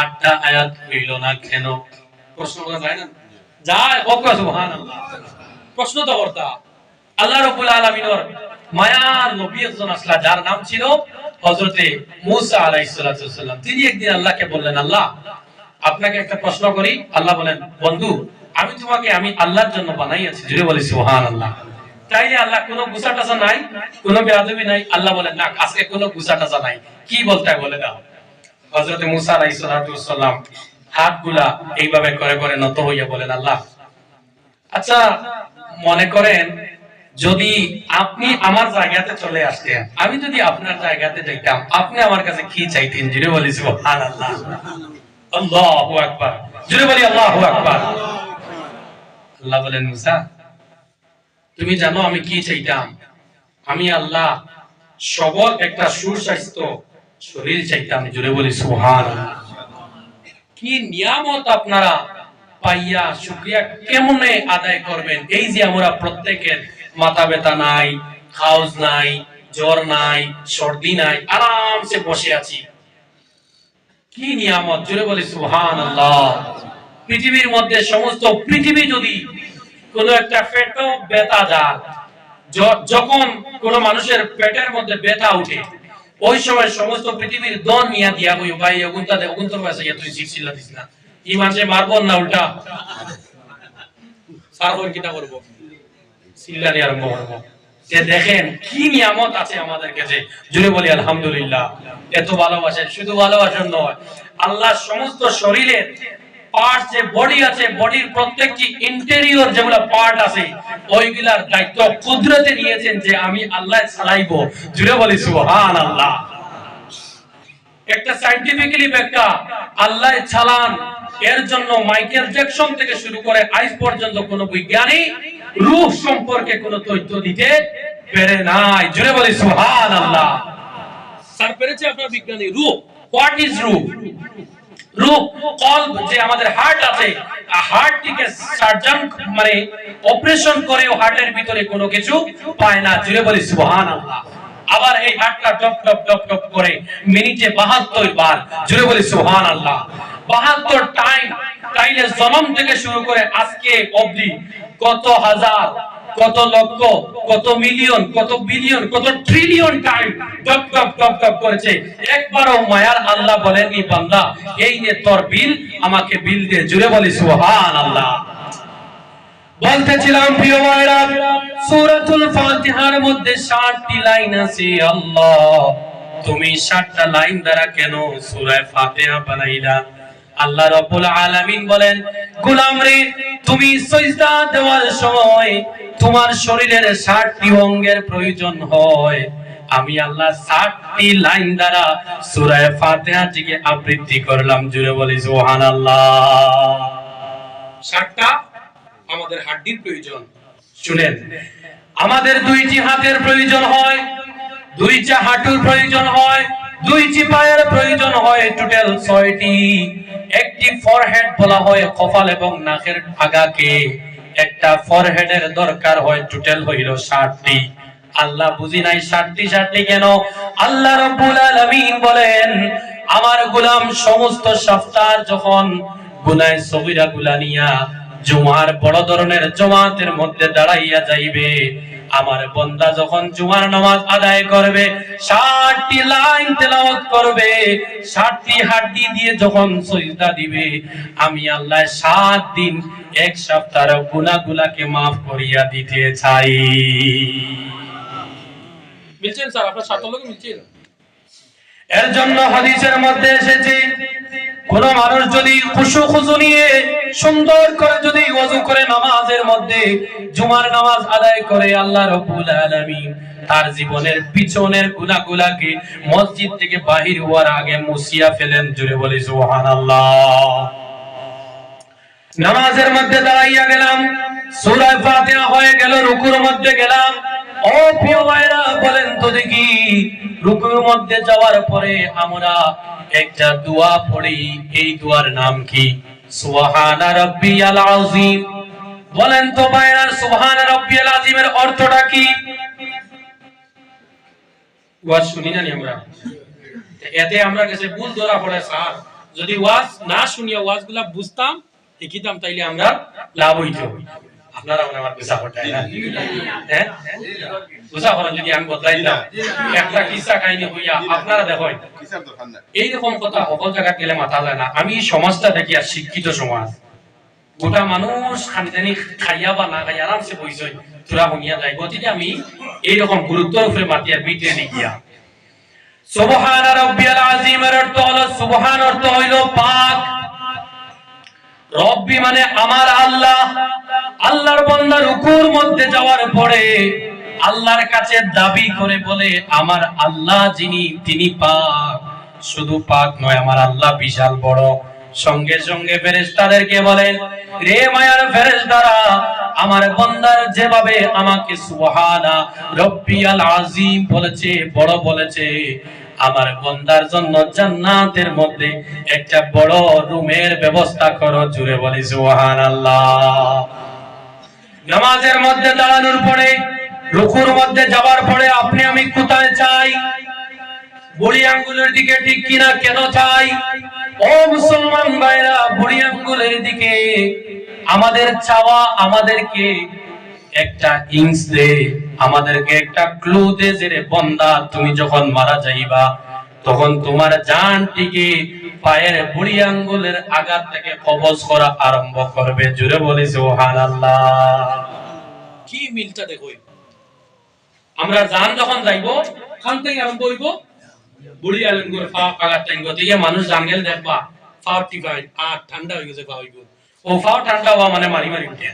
8টা আয়াত হইল না কেন? প্রশ্ন করা যায় না? যায়। ওকে সুবহানাল্লাহ। প্রশ্ন তো করতা। আল্লাহ রাব্বুল আলামিনের মায়ার নবী একজন আসলা, যার নাম ছিল হযরতে মূসা আলাইহিস সালাম। তিনি একদিন আল্লাহকে বললেন, আল্লাহ আপনাকে একটা প্রশ্ন করি। আল্লাহ বলেন, বন্ধু আমি তোমাকে আমি আল্লাহর জন্য বানাইয়াছি। জুড়ে বলি সুবহানাল্লাহ। তাইলে আল্লাহ কোনো গুছাটাছা নাই, কোনো বেয়াদবি নাই। আল্লাহ বলেন, না, আজকে কোনো গুছাটাছা নাই। কি বলতে হয় বলে দাও। হযরতে মূসা আলাইহিস সালাম হাতগুলা এইভাবে করে করে নত হইয়া বলেন, আল্লাহ আচ্ছা মনে করেন যদি আপনি আমার জায়গাতে চলে আসতেন, আমি যদি আপনার জায়গাতে যাইতাম, আপনি আমার কাছে কি চাইতেন? জুড়ে বলি সুবহানাল্লাহ, আল্লাহু আকবার। জুড়ে বলি আল্লাহু আকবার। আল্লাহ বলেন, মূসা তুমি জানো আমি কি চাইতাম? আমি আল্লাহ সবল একটা সুস্বাস্থ্য শরীর চাইতাম। জুড়ে বলি সুবহানাল্লাহ। কি নিয়ামত আপনারা পাইয়া শুকরিয়া কেমনে আদায় করবেন? এই যে আমরা প্রত্যেকের মাথা ব্যথা নাই, খাউজ নাই, জ্বর নাই, সর্দি নাই, আরামসে বসে আছি, কি নিয়ামত। জুড়ে বলি সুবহানাল্লাহ। পৃথিবীর মধ্যে সমস্ত পৃথিবী যদি কোন একটা পেটও ব্যথা যায়, যখন কোন মানুষের পেটের মধ্যে ব্যথা উঠে, ওই সময় সমস্ত পৃথিবীর দন নিয়া দিয়া কই, ভাই ওগুনটা দে, ওগুন তোর কাছে তুই শিখছিলা দিস না, এই মানুষে মারবো না উল্টা সারবো, কিটা করবো, সিল্লানি আরম্ভ করবো। যে দেখেন কি নিয়ামত আছে আমাদের কাছে। জুড়ে বলি আলহামদুলিল্লাহ। এত ভালোবাসেন, শুধু ভালোবাসেন নয়, আল্লাহ সমস্ত শরীরের পার্ট, যে বডি আছে, বডির প্রত্যেকটি ইন্টেরিয়র যেগুলো পার্ট আছে, ওইগুলার দায়িত্ব কুদরতে নিয়েছেন যে আমি আল্লাহ চালাইবো। জুড়ে বলি সুবহানাল্লাহ। একটা সায়েন্টিফিক্যালি ব্যাখ্যা, আল্লাহ চালান, এর জন্য মাইকেল জ্যাকসন থেকে শুরু করে আজ পর্যন্ত কোন বৈজ্ঞানিক রূহ সম্পর্কে কোন তথ্য দিতে পারে নাই। জুড়ে বলি সুবহানাল্লাহ। স্যার পেরেছে আপনার বিজ্ঞানী রূহ, হোয়াট ইজ রূহ? রূহ কলব যে আমাদের হার্ট আছে, হার্টটিকে সার্জন মানে অপারেশন করে হার্টের ভিতরে কোনো কিছু পায় না। জুড়ে বলি সুবহানাল্লাহ। আবার এই হার্টটা টপ টপ টপ টপ করে মিনিটে 72 বার। জুড়ে বলি সুবহানাল্লাহ। 72 টাইম তাইলে জন্ম থেকে শুরু করে আজকে অবধি কত হাজার, কত লক্ষ, কত মিলিয়ন, কত বিলিয়ন, কত trillion time top top top top করেছে। একবারও মায়ার আল্লাহ বলেননি বান্দা এই নে তোর বিল, আমাকে বিল দে। জুড়ে বলি সুবহানাল্লাহ। বলতেছিলাম প্রিয় ভাইরা, সূরাতুল ফাতিহার মধ্যে 60টি লাইন আছে। আল্লাহ তুমি 60টা লাইন দ্বারা কেন সূরা ফাতিহা বানাইলা? আল্লাহ রাব্বুল আলামিন বলেন, গোলাম রে তুমি সিজদা দেওয়ার সময় তোমার শরীরের 60টি অঙ্গের প্রয়োজন হয়। আমি আল্লাহ 60টি লাইন দ্বারা সূরা ফাতিহাটিকে আবৃত্তি করলাম। জুড়ে বলি সুবহানাল্লাহ। 60টা আমাদের হাড্ডির প্রয়োজন। শুনেন, আমাদের 2টি হাতের প্রয়োজন হয়, 2টা হাঁটুর প্রয়োজন হয়, 2টি পায়ের প্রয়োজন হয়, টোটাল 6টি। একটি ফরহেড বলা হয় কপাল এবং নাকের আগাকে, একটা ফরহেডের দরকার হয়, টোটাল হইল 60টি। আল্লাহ বুঝি নাই 60টি কেন? আল্লাহ রাব্বুল আলামিন বলেন, আমার গোলাম সমস্ত সপ্তাহ যখন গুনাহ সগীরা গুলা নিয়া জুমার বড় ধরনের জামাতের মধ্যে দাঁড়াইয়া যাইবে, আমার বান্দা যখন জুমার নামাজ আদায় করবে 60টি লাইন তেলাওয়াত করবে, 60টি হাড্ডি দিয়ে যখন সিজদা দিবে, আমি আল্লাহ 7 দিন এক সপ্তাহের গুনাহগুলোকে maaf করিয়া দিতে চাই। মিলছেন স্যার? আপনার সাথে লোক মিলছেন? এর জন্য হাদিসের মধ্যে এসেছে, কোন মানুষ যদি খুশু নিয়ে সুন্দর করে যদি ওযু করে নামাজের মধ্যে জুমার নামাজ আদায় করে, আল্লাহ রাব্বুল আলামিন তার জীবনের পিছনের গুনাহগুলোকে মসজিদ থেকে বাহির হওয়ার আগে মুছিয়া ফেলেন। জুড়ে বলি সুবহানাল্লাহ। নামাজের মধ্যে দাঁড়াইয়া গেলাম, সূরা ফাতিহা হয়ে গেল, রুকুর মধ্যে গেলাম। ও প্রিয় ভাইরা বলেন তো দেখি, রুকুর মধ্যে যাওয়ার পরে আমরা একটা দোয়া পড়ি, এই দোয়ার নাম কি? সুবহানা রাব্বিয়াল আযীম। বলেন তো ভাইরা, সুবহানা রাব্বিয়াল আযীমের অর্থটা কি? ওয়াজ শুনি না আমরা, এতে আমরা কাছে ভুল ধরা পড়ে স্যার। যদি ওয়াজ না শুনিয়া ওয়াজগুলা বুঝতাম দেখিতাম তাইলে আমরা লাভ হইতো। আপনারা আমার বুঝা পড়ায় না, হ্যাঁ বুঝা পড়া যদি আমি বদলাইতাম একটা কিসা কাহিনী হইয়া আপনারা দেখেন এইরকম কথা সকল জায়গা গেলে মাথা যায় না। আমি সমাজটা দেখি আর শিক্ষিত সমাজ, গোটা মানুষ খানিদানি খাইয়া বা না খাইয়া আরামসে বইছে তোরা শুনিয়া যায়। গতিকে আমি এইরকম গুরুত্বের উপরে মাতিয়ার বিটে নিয়া সুবহান রাব্বিয়াল আযীমের অর্থ হলো, সুবহান অর্থ হইল পাক, রব্বি মানে আমার আল্লাহ। আল্লাহর বান্দা রুকুর মধ্যে যাওয়ার পরে আল্লাহর কাছে দাবি করে বলে, আমার আল্লাহ যিনি তিনি পাক। শুধু পাক নয়, আমার আল্লাহ বিশাল বড়। সঙ্গে সঙ্গে ফেরেশতাদেরকে বলেন, রে মায়ার ফেরেশতারা, আমার বান্দার যেভাবে আমাকে সুবহানা রাব্বিয়াল আযীম বলেছে, বড় বলেছে, আমার বান্দার জন্য জান্নাতের মধ্যে একটা বড় রুমের ব্যবস্থা করো। জুড়ে বলি সুবহানাল্লাহ। নামাজের মধ্যে দাঁড়ানোর পরে, রুকুর মধ্যে যাওয়ার পরে আপনি আমি কোথায় চাই? বুড়ি আঙ্গুলের দিকে, ঠিক কিনা? কেন চাই? ও মুসলমান ভাইরা, বুড়ি আঙ্গুলের দিকে আমাদের চাওয়া আমাদেরকে একটা ইঞ্চ দে, আমাদেরকে একটা ক্লু দে যে রে বান্দা, তুমি যখন মারা যাইবা তখন তোমার জানটিকে পায়ের বুড়ি আঙ্গুলের আঘাত থেকে কবজ করা আরম্ভ করবে। জুড়ে বলি সুবহানাল্লাহ। কি মিলটা দেখো, আমরা জান যখন যাইবো খান থেকে আরম্ভ হইব বুড়ি আঙ্গুলের পা আঘাত টাইম থেকে মানুষ জাঙ্গেল দেখবা পা টিপাই আর ঠান্ডা হয়ে গেছে, পা হইব ও পা ঠান্ডা হওয়া মানে মারি মারি উঠে।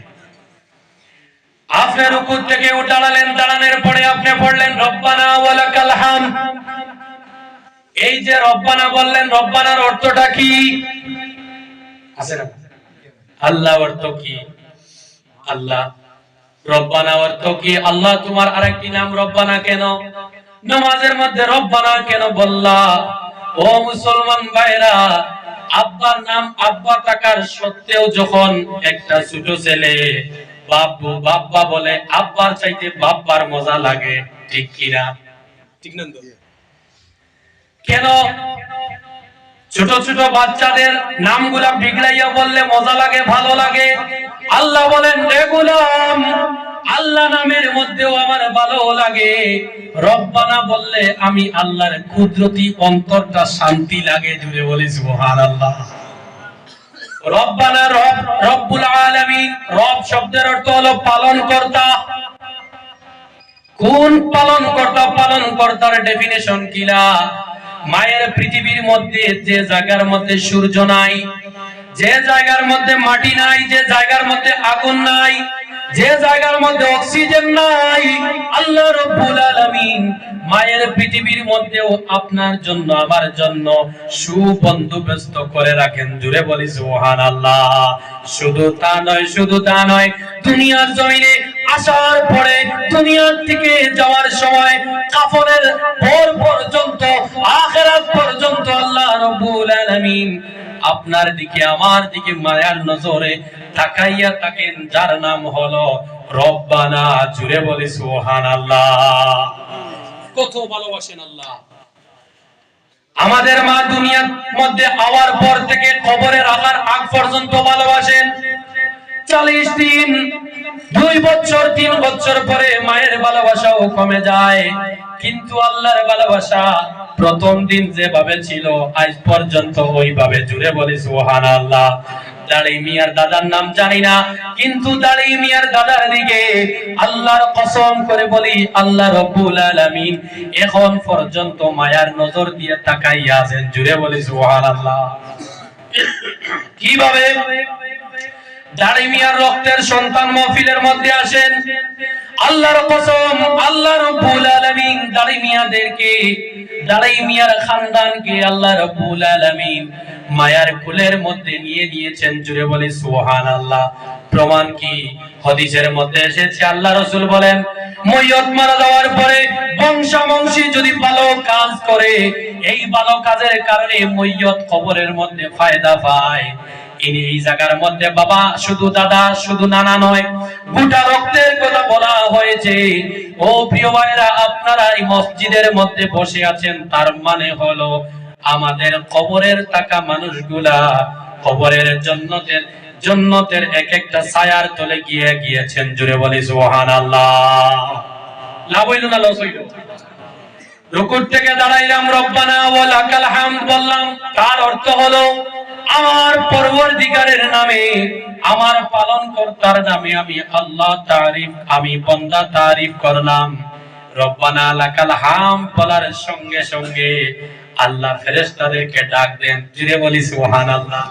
আপনি রুকু থেকে দাঁড়ালেন, দাঁড়ানোর পরে আপনি পড়লেন রব্বানা ওয়ালাকাল হামদ। এই যে রব্বানা বললেন, রব্বানার অর্থটা কি? আছে না? আল্লাহ অর্থ কি? আল্লাহ। রব্বানা অর্থ কি? আল্লাহ। তোমার আরেকটি নাম রব্বানা কেন? নামাজের মধ্যে রব্বানা কেন বললা? ও মুসলমান ভাইরা, আব্বার নাম আব্বা থাকার সত্ত্বেও যখন একটা ছোট ছেলে বাবু বাব্বা বলে, আব্বার চাইতে বাব্বার মজা লাগে, ঠিক কিনা? ঠিক না? কেন ছোট ছোট বাচ্চাদের নামগুলা বিগড়াইয়া বললে মজা লাগে, ভালো লাগে? আল্লাহ বলেন, রে গোলাম, আল্লাহ নামের মধ্যেও আমার ভালো লাগে। রব্বানা বললে আমি আল্লাহর কুদরতি অন্তরটা শান্তি লাগে। জুড়ে বলি সুবহানাল্লাহ। রব্বানা, রব, রব্বুল আলামিন। রব শব্দের অর্থ হলো পালন কর্তা। কোন পালন কর্তা? পালন কর্তার ডেফিনেশন কিলা? মায়ের পৃথিবীর মধ্যে যে জায়গার মধ্যে সূর্য নাই, যে জায়গার মধ্যে মাটি নাই, যে জায়গার মধ্যে আগুন নাই, যে জায়গার মধ্যে অক্সিজেন নাই, আল্লাহ রাব্বুল আলামিন মায়ের পৃথিবীর মধ্যেও আপনার জন্য আমার জন্য সুবন্দোবস্ত করে রাখেন। জুড়ে বলি সুবহানাল্লাহ। শুধু তা নয়, শুধু তা নয়, দুনিয়ার জমিনে আসার পরে, দুনিয়ার থেকে যাওয়ার সময়, কাফনের পর পর্যন্ত, আখিরাত পর্যন্ত আল্লাহ রাব্বুল আলামিন আপনার দিকে আমার দিকে মায়ার নজরে তাকাইয়া থাকেন, যার নাম হলো রব্বানা। জুড়ে বলি সুবহানাল্লাহ। কত ভালোবাসেন আল্লাহ। আমাদের মা দুনিয়ার মধ্যে আওয়ার পর থেকে কবরে রাখার আগ পর্যন্ত ভালোবাসেন। 40 দিন, 2 বছর, 3 বছর পরে মায়ের ভালোবাসাও কমে যায়, কিন্তু আল্লাহর ভালোবাসা প্রথম দিন যেভাবে ছিল আজ পর্যন্ত ওইভাবে। জুড়ে বলি সুবহানাল্লাহ। দাড়ি মিয়ার দাদার নাম জানি না, কিন্তু দাড়ি মিয়ার দাদার দিকে আল্লাহর কসম করে বলি, আল্লাহ রাব্বুল আলামিন এখন পর্যন্ত মায়ার নজর দিয়ে তাকাইয়া আছেন। জুড়ে বলি সুবহানাল্লাহ। কিভাবে? দাড়ি মিয়ার রক্তের সন্তান মাহফিলের মধ্যে আসেন, আল্লাহর কসম, আল্লাহ রাব্বুল আলামিন দাড়ি মিয়াদেরকে, দাড়ি মিয়ার খানদানকে আল্লাহ রাব্বুল আলামিন মায়ার কোলের মধ্যে নিয়ে নিয়েছেন। জুড়ে বলি সুবহানাল্লাহ। প্রমাণ কি? হাদিসের মধ্যে এসেছে, আল্লাহ রাসূল বলেন, ময়্যত মারা যাওয়ার পরে বংশাবংশী যদি ভালো কাজ করে, এই ভালো কাজের কারণে ময়্যত কবরের মধ্যে ফায়দা পায়। এই জায়গার মধ্যে বাবা শুধু দাদা, শুধু নানা নয়, গোটা রক্তের কথা বলা হয়েছে। ও প্রিয় ভাইরা, আপনারা এই মসজিদের মধ্যে বসে আছেন, তার মানে হলো আমাদের কবরের থাকা মানুষগুলা কবরের জান্নাতের এক একটা ছায়ার তলে গিয়েছেন। জুড়ে বলি সুবহানাল্লাহ। লাভ হইল না লস হইল? রুকুর থেকে দাঁড়াইলাম, রব্বানা ওয়া লাকাল হামদ বললাম, তার অর্থ হলো আমার পরওয়ারদিগারের নামে, আমার পালনকর্তার নামে আমি আল্লাহ তারিফ, আমি বান্দা তারিফ করলাম। রব্বানা লাকাল হামদ বলার সঙ্গে সঙ্গে আল্লাহ ফেরেশতাদেরকে ডাক দেন। জুড়ে বলি সুবহানাল্লাহ।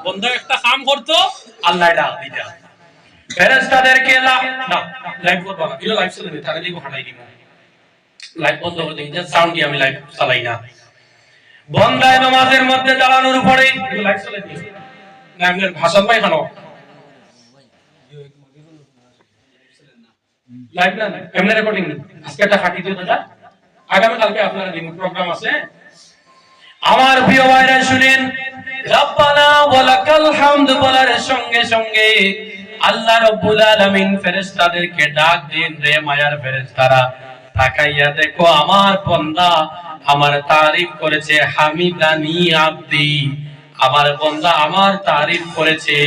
বান্দা একটা কাম করতো, আল্লাহ ডাক দিতা ফেরেশতাদেরকে। না লাইভ করব না, এটা লাইভ চলে, তাহলে দিব হাঁটাই দিব, লাইভ বন্ধ করে দিই, যে সাউন্ড দিয়ে আমি লাইভ চালাই না। বন্দায় নামাজের মধ্যে দাঁড়ানোর পরে লাইভ চলে দিই না, আমি ভাষণ পাই খানো লাইভ না, এমনি রেকর্ডিং। আজকে একটা ফাটি দিও দাদা, আগামী কালকে আপনারা দিন প্রোগ্রাম আছে। আমার প্রিয় ভাইরা শুনেন, রব্বানা ওয়া লাকাল হামদ বলার সঙ্গে সঙ্গে আল্লাহ রাব্বুল আলামিন ফেরেশতাদেরকে ডাক দেন, রে মায়ার ফেরেশতারা, তাকাইয়া দেখো আমার বান্দা আমার তারিফ করেছে। হামিদানি আব্দি, আমার বান্দা আমার তারিফ করেছে,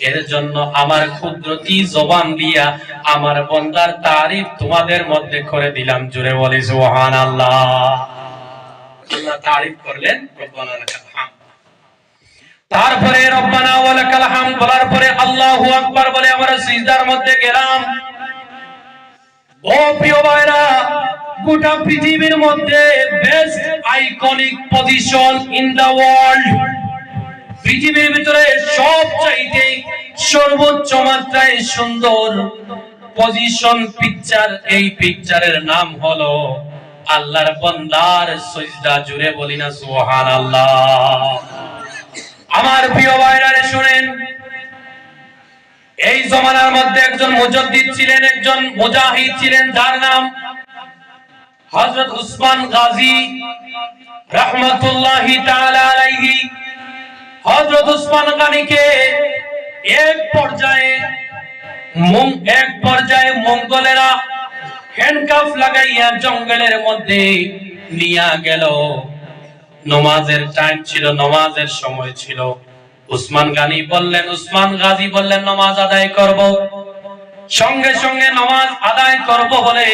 এর জন্য আমার কুদরতি জবান দিয়া আমার বান্দার তারিফ তোমাদের মধ্যে করে দিলাম। জুড়ে বলি সুবহানাল্লাহ। আল্লাহ তারিফ করলেন, রব্বানা লাকাল হামদ। তারপরে রব্বানা ওয়া লাকাল হামদ বলার পরে আল্লাহু আকবার বলে আমরা সিজদার মধ্যে গেলাম। ও প্রিয় ভাইরা, গোটা পৃথিবীর মধ্যে best iconic position in the world, পৃথিবীর ভিতরে সবচাইতে সর্বোচ্চ মাত্রায় সুন্দর পজিশন পিকচার, এই পিকচারের নাম হলো আল্লাহর বান্দার সিজদা। জুড়ে বলি না সুবহানাল্লাহ। আমার প্রিয় ভাইরা শুনেন, এই জমানার মধ্যে একজন মুজাদ্দিদ ছিলেন, একজন মুজাহিদ ছিলেন, যার নাম হযরত উসমান গাজী রাহমাতুল্লাহি তাআলা আলাইহি। হযরত উসমান গনিকে এক পর্যায়ে মঙ্গলেরা হ্যান্ডকাফ লাগাইয়া জঙ্গলের মধ্যে নিয়ে গেল। নামাজের টাইম ছিল, নামাজের সময় ছিল। উসমান গাজী বললেন নামাজ আদায় করব। সঙ্গে সঙ্গে নামাজ আদায় করব বলে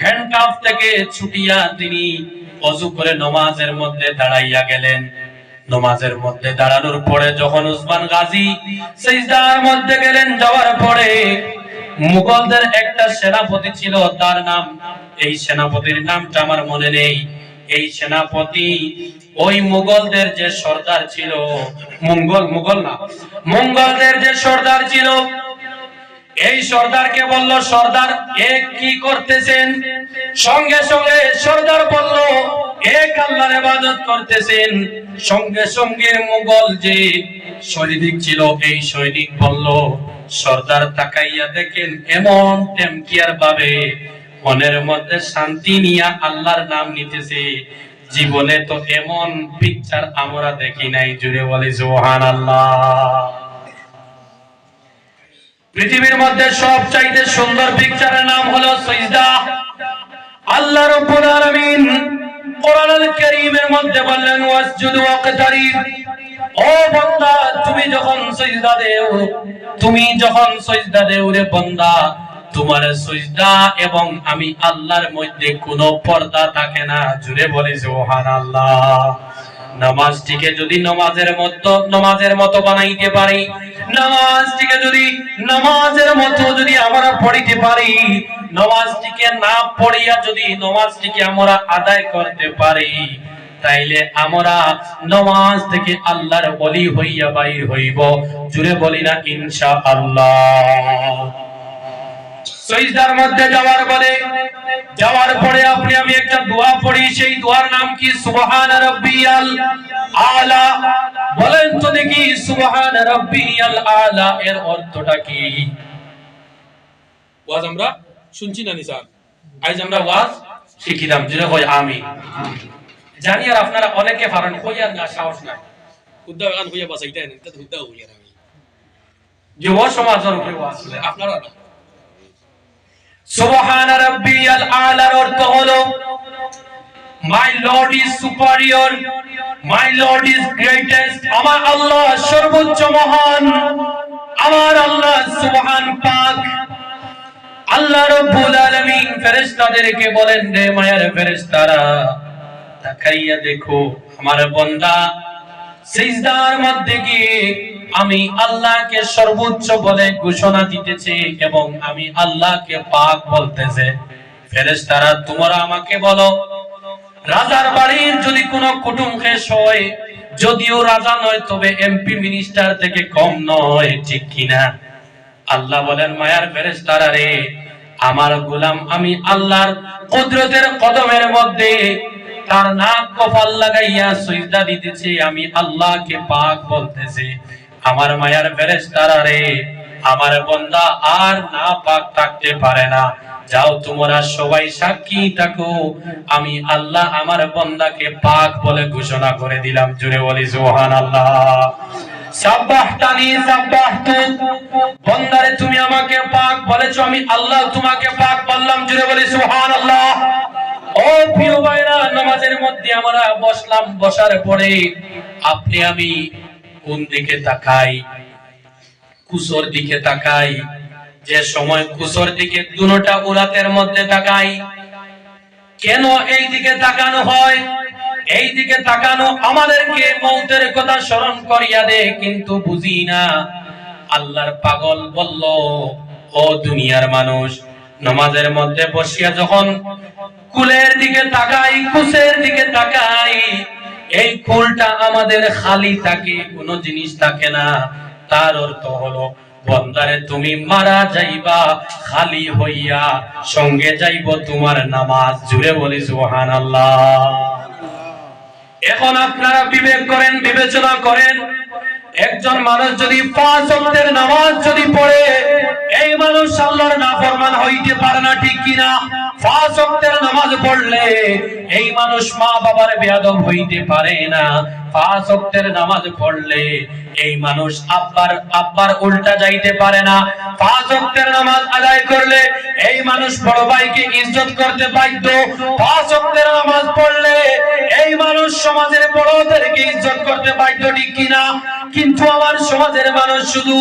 হ্যান্ডকাফ থেকে ছুটিয়া তিনি ওযু করে নামাজের মধ্যে দাঁড়াইয়া গেলেন। নামাজের মধ্যে দাঁড়ানোর পরে যখন উসমান গাজী সিজদার মধ্যে গেলেন, যাওয়ার পরে মুগলদের একটা সেনাপতি ছিল, তার নাম, এই সেনাপতির নামটা আমার মনে নেই। এই সেনাপতি ওই মুগলদের যে সর্দার ছিল, মঙ্গলদের যে সর্দার ছিল, এই সর্দারকে বলল, সর্দার এক কি করতেছেন? সঙ্গে সঙ্গে সর্দার বলল, এক আল্লাহর ইবাদত করতেছেন। সঙ্গে সঙ্গে মুগল যে সৈনিক ছিল, এই সৈনিক বলল, সর্দার তাকাইয়া দেখেন এমন টেমকিয়ার ভাবে মনের মধ্যে শান্তি নিয়ে আল্লাহর নাম নিতেছে, জীবনে তো এমন পিকচার আমরা দেখি নাই। জুড়ে বলি সুবহানাল্লাহ। পৃথিবীর মধ্যে সবচাইতে সুন্দর পিকচারের নাম হলো সিজদা। আল্লাহ রাব্বুল আলামিন কোরআনুল কারীমের মধ্যে বললেন, ওয়াসজুদ ওয়াকতারিব। ও বান্দা, তুমি যখন সিজদা দেও রে বান্দা, তোমার সিজদা এবং আমি আল্লাহর মধ্যে কোনো পর্দা থাকে না। জুড়ে বলি সুবহানাল্লাহ। নামাজটিকে যদি নামাজের মতো বানাইতে পারি, নামাজটিকে যদি নামাজের মতো যদি আমরা পড়িতে পারি, নামাজটিকে না পড়িয়া যদি নামাজটিকে আমরা আদায় করতে পারি, তাইলে আমরা নামাজ থেকে আল্লাহর ওলি হইয়া বাইর হইব। জুড়ে বলি না ইনশাআল্লাহ। সিজদার মধ্যে যাওয়ার পরে আমি একটা দোয়া পড়ি, সেই দোয়ার নাম কি? সুবহান রাব্বিয়াল আলা। বলেন তো দেখি, সুবহান রাব্বিয়াল আলা এর অর্থটা কি? ওয়াজ আমরা শুনছি না নিসান, আজ আমরা ওয়াজ শিখিলাম। যেটা হয় আমি জানি, আর আপনারা অনেকে পারেন, কইয়ার না সাহস নাই। খুদা গান কইয়া বাসাইতে নেন, তা খুদা কইয়ার আমি যুব সমাজের উপরে ওয়াজ করে আপনারা না। সুবহান রাব্বিয়াল আলার অর্থ হলো, my lord is superior, my lord is greatest. আমার আল্লাহ সর্বোচ্চ মহান, আমার আল্লাহ সুবহান পাক। আল্লাহ রাব্বুল আলামিন ফেরেশতাদেরকে বলেন, রে মায়ার ফেরেশতারা, তাকাইয়া দেখো আমার বান্দা সিজদার মধ্যে গিয়ে আমি আল্লাহকে সর্বোচ্চ বলে ঘোষণা দিতেছে এবং আমি আল্লাহকে পাক বলতেছে। ফেরেশতারা, তোমরা আমাকে বলো, রাজার বাড়ির যদি কোনো কুটুম শেষ হয়, যদিও রাজা নয় তবে এমপি মিনিস্টার থেকে কম নয়, ঠিক কিনা? আল্লাহ বলেন, মায়ার ফেরেশতারা রে, আমার গোলাম আমি আল্লাহর কুদরতের কদমের মধ্যে তার নাক কপাল লাগাইয়া সিজদা দিতেছে, আমি আল্লাহকে পাক বলতেছে। আমার মায়ার ফেরেশতারা রে, আমার বান্দা আর না পাক থাকতে পারে না। যাও তোমরা সবাই সাক্ষী থাকো, আমি আল্লাহ আমার বান্দাকে পাক বলে ঘোষণা করে দিলাম। জুড়ে বলি সুবহানাল্লাহ। সাব্বাহতানি সাব্বাহতু। বান্দারে তুমি আমাকে পাক বলেছো, আমি আল্লাহ তোমাকে পাক বললাম। জুড়ে বলি সুবহানাল্লাহ। ও প্রিয় ভাইরা, নামাজের মধ্যে আমরা বসলাম, বসার পরে আপনি আমি কোন দিকে তাকাই? কুসর দিকে তাকাই। যে সময় কুসর দিকে দুটোটা উরাতের মধ্যে তাকাই। কেন এই দিকে তাকানো হয়? এই দিকে তাকানো আমাদেরকে মৌতের কথা স্মরণ করিয়া দেয়, কিন্তু বুঝি না। আল্লাহর পাগল বলল, ও দুনিয়ার মানুষ, নামাজের মধ্যে বসিয়া যখন কুলের দিকে তাকাই, কুসের দিকে তাকাই, এই কুলটা আমাদের খালি থাকে, কোনো জিনিস থাকে না। তার অর্থ হলো, বান্দারে তুমি মারা যাইবা খালি হইয়া, সঙ্গে যাইব তোমার নামাজ। জুড়ে বলি সুবহানাল্লাহ। এখন আপনারা বিবেক করেন, বিবেচনা করেন, একজন মানুষ যদি 5 ওয়াক্তের নামাজ যদি পড়ে, এই মানুষ আল্লাহর নাফরমান হইতে পারে না, ঠিক কিনা? পাঁচ ওয়াক্তের নামাজ পড়লে এই মানুষ মা বাবার বেয়াদব হইতে পারে না। পাঁচ ওয়াক্তের নামাজ পড়লে এই মানুষ আব্বার উল্টা যাইতে পারে না। পাঁচ ওয়াক্তের নামাজ আদায় করলে এই মানুষ বড় ভাইকে ইজ্জত করতে বাধ্য। পাঁচ ওয়াক্তের নামাজ পড়লে এই মানুষ সমাজের বড়দেরকে ইজ্জত করতে বাধ্য, ঠিক কিনা? কিন্তু আমার সমাজের মানুষ শুধু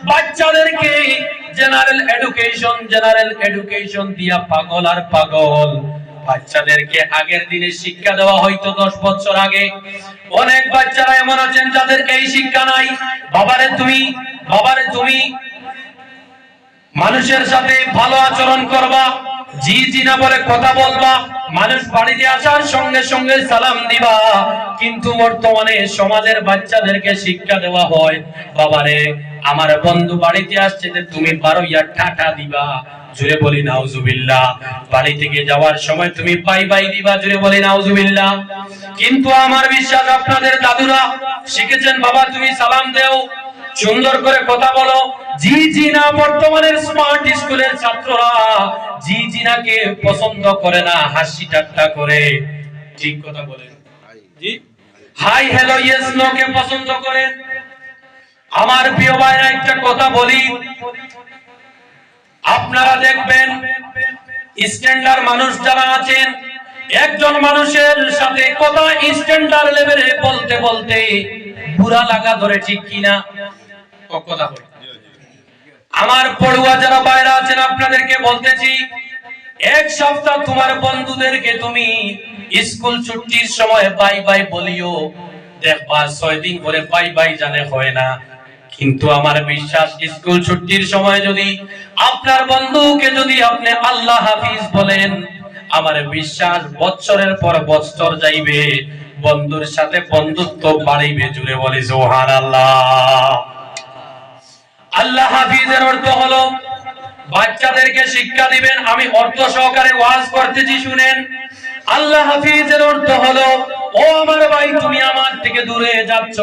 বাচ্চাদেরকে জেনারেল এডুকেশন দিয়া পাগল আর পাগল। বাচ্চাদেরকে আগের দিনে শিক্ষা দেওয়া হয়তো 10 বছর আগে। অনেক বাচ্চারা এমন আছেন যাদের এই শিক্ষা নাই। বাবারে তুমি মানুষের সাথে ভালো আচরণ করবা, জি জি না বলে কথা বলবা, মানুষ বাড়িতে আসার সঙ্গে সঙ্গে সালাম দিবা। কিন্তু বর্তমানে সমাজের বাচ্চাদেরকে শিক্ষা দেওয়া হয়, বাবারে আমার বন্ধু বাড়িতে আসছে যে তুমি পারো ইয়ার টাটা দিবা, জুড়ে বলি নাউজুবিল্লাহ। বাড়ি থেকে যাওয়ার সময় তুমি বাই বাই দিবা, জুড়ে বলি নাউজুবিল্লাহ। কিন্তু আমার বিশ্বাস আপনাদের দাদুরা শিখেছেন, বাবা তুমি সালাম দেও, সুন্দর করে কথা বলো, জি জি না। বর্তমানের স্মার্ট স্কুলের ছাত্ররা জি জি নাকে পছন্দ করে না, হাসি ঠাট্টা করে। ঠিক কথা বলেন, জি হাই হ্যালো ইয়েস নো কে পছন্দ করে। আমার প্রিয় ভাইরা একটা কথা বলি, আপনারা দেখবেন স্ট্যান্ডার্ড মানুষ যারা আছেন, একজন মানুষের সাথে কথা স্ট্যান্ডার্ড লেভেলে বলতে বলতে বুড়া লাগা ধরে, ঠিক কিনা? কথা বলে আমার পড়ুয়া যারা বাইরে আছেন আপনাদেরকে বলতেছি, এক সপ্তাহ তোমার বন্ধুদেরকে তুমি স্কুল ছুটির সময় বাই বাই বলিও, দেখবা 6 দিন পরে বাই বাই জানে হয় না। কিন্তু আমার বিশ্বাস স্কুল ছুটির সময় যদি আপনার বন্ধুকে যদি আপনি আল্লাহ হাফিজ বলেন, আমার বিশ্বাস বছরের পর বছর যাইবে, বন্ধুর সাথে বন্ধুত্ব বাড়িবে, জুড়ে বলি সুবহানাল্লাহ। আল্লাহ হাফিজের অর্থ হলো বাচ্চাদেরকে শিক্ষা দিবেন। আমি অর্থ সহকারে ওয়াজ করতেছি, শুনেন। আল্লাহ হাফিজের অর্থ হলো, ও আমার ভাই তুমি আমার থেকে দূরে যাচ্ছ,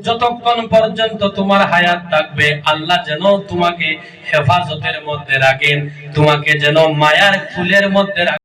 যতক্ষণ পর্যন্ত তোমার হায়াত থাকবে আল্লাহ যেন তোমাকে হেফাজতের মধ্যে রাখেন, তোমাকে যেন মায়ার কুলের মধ্যে রাখেন।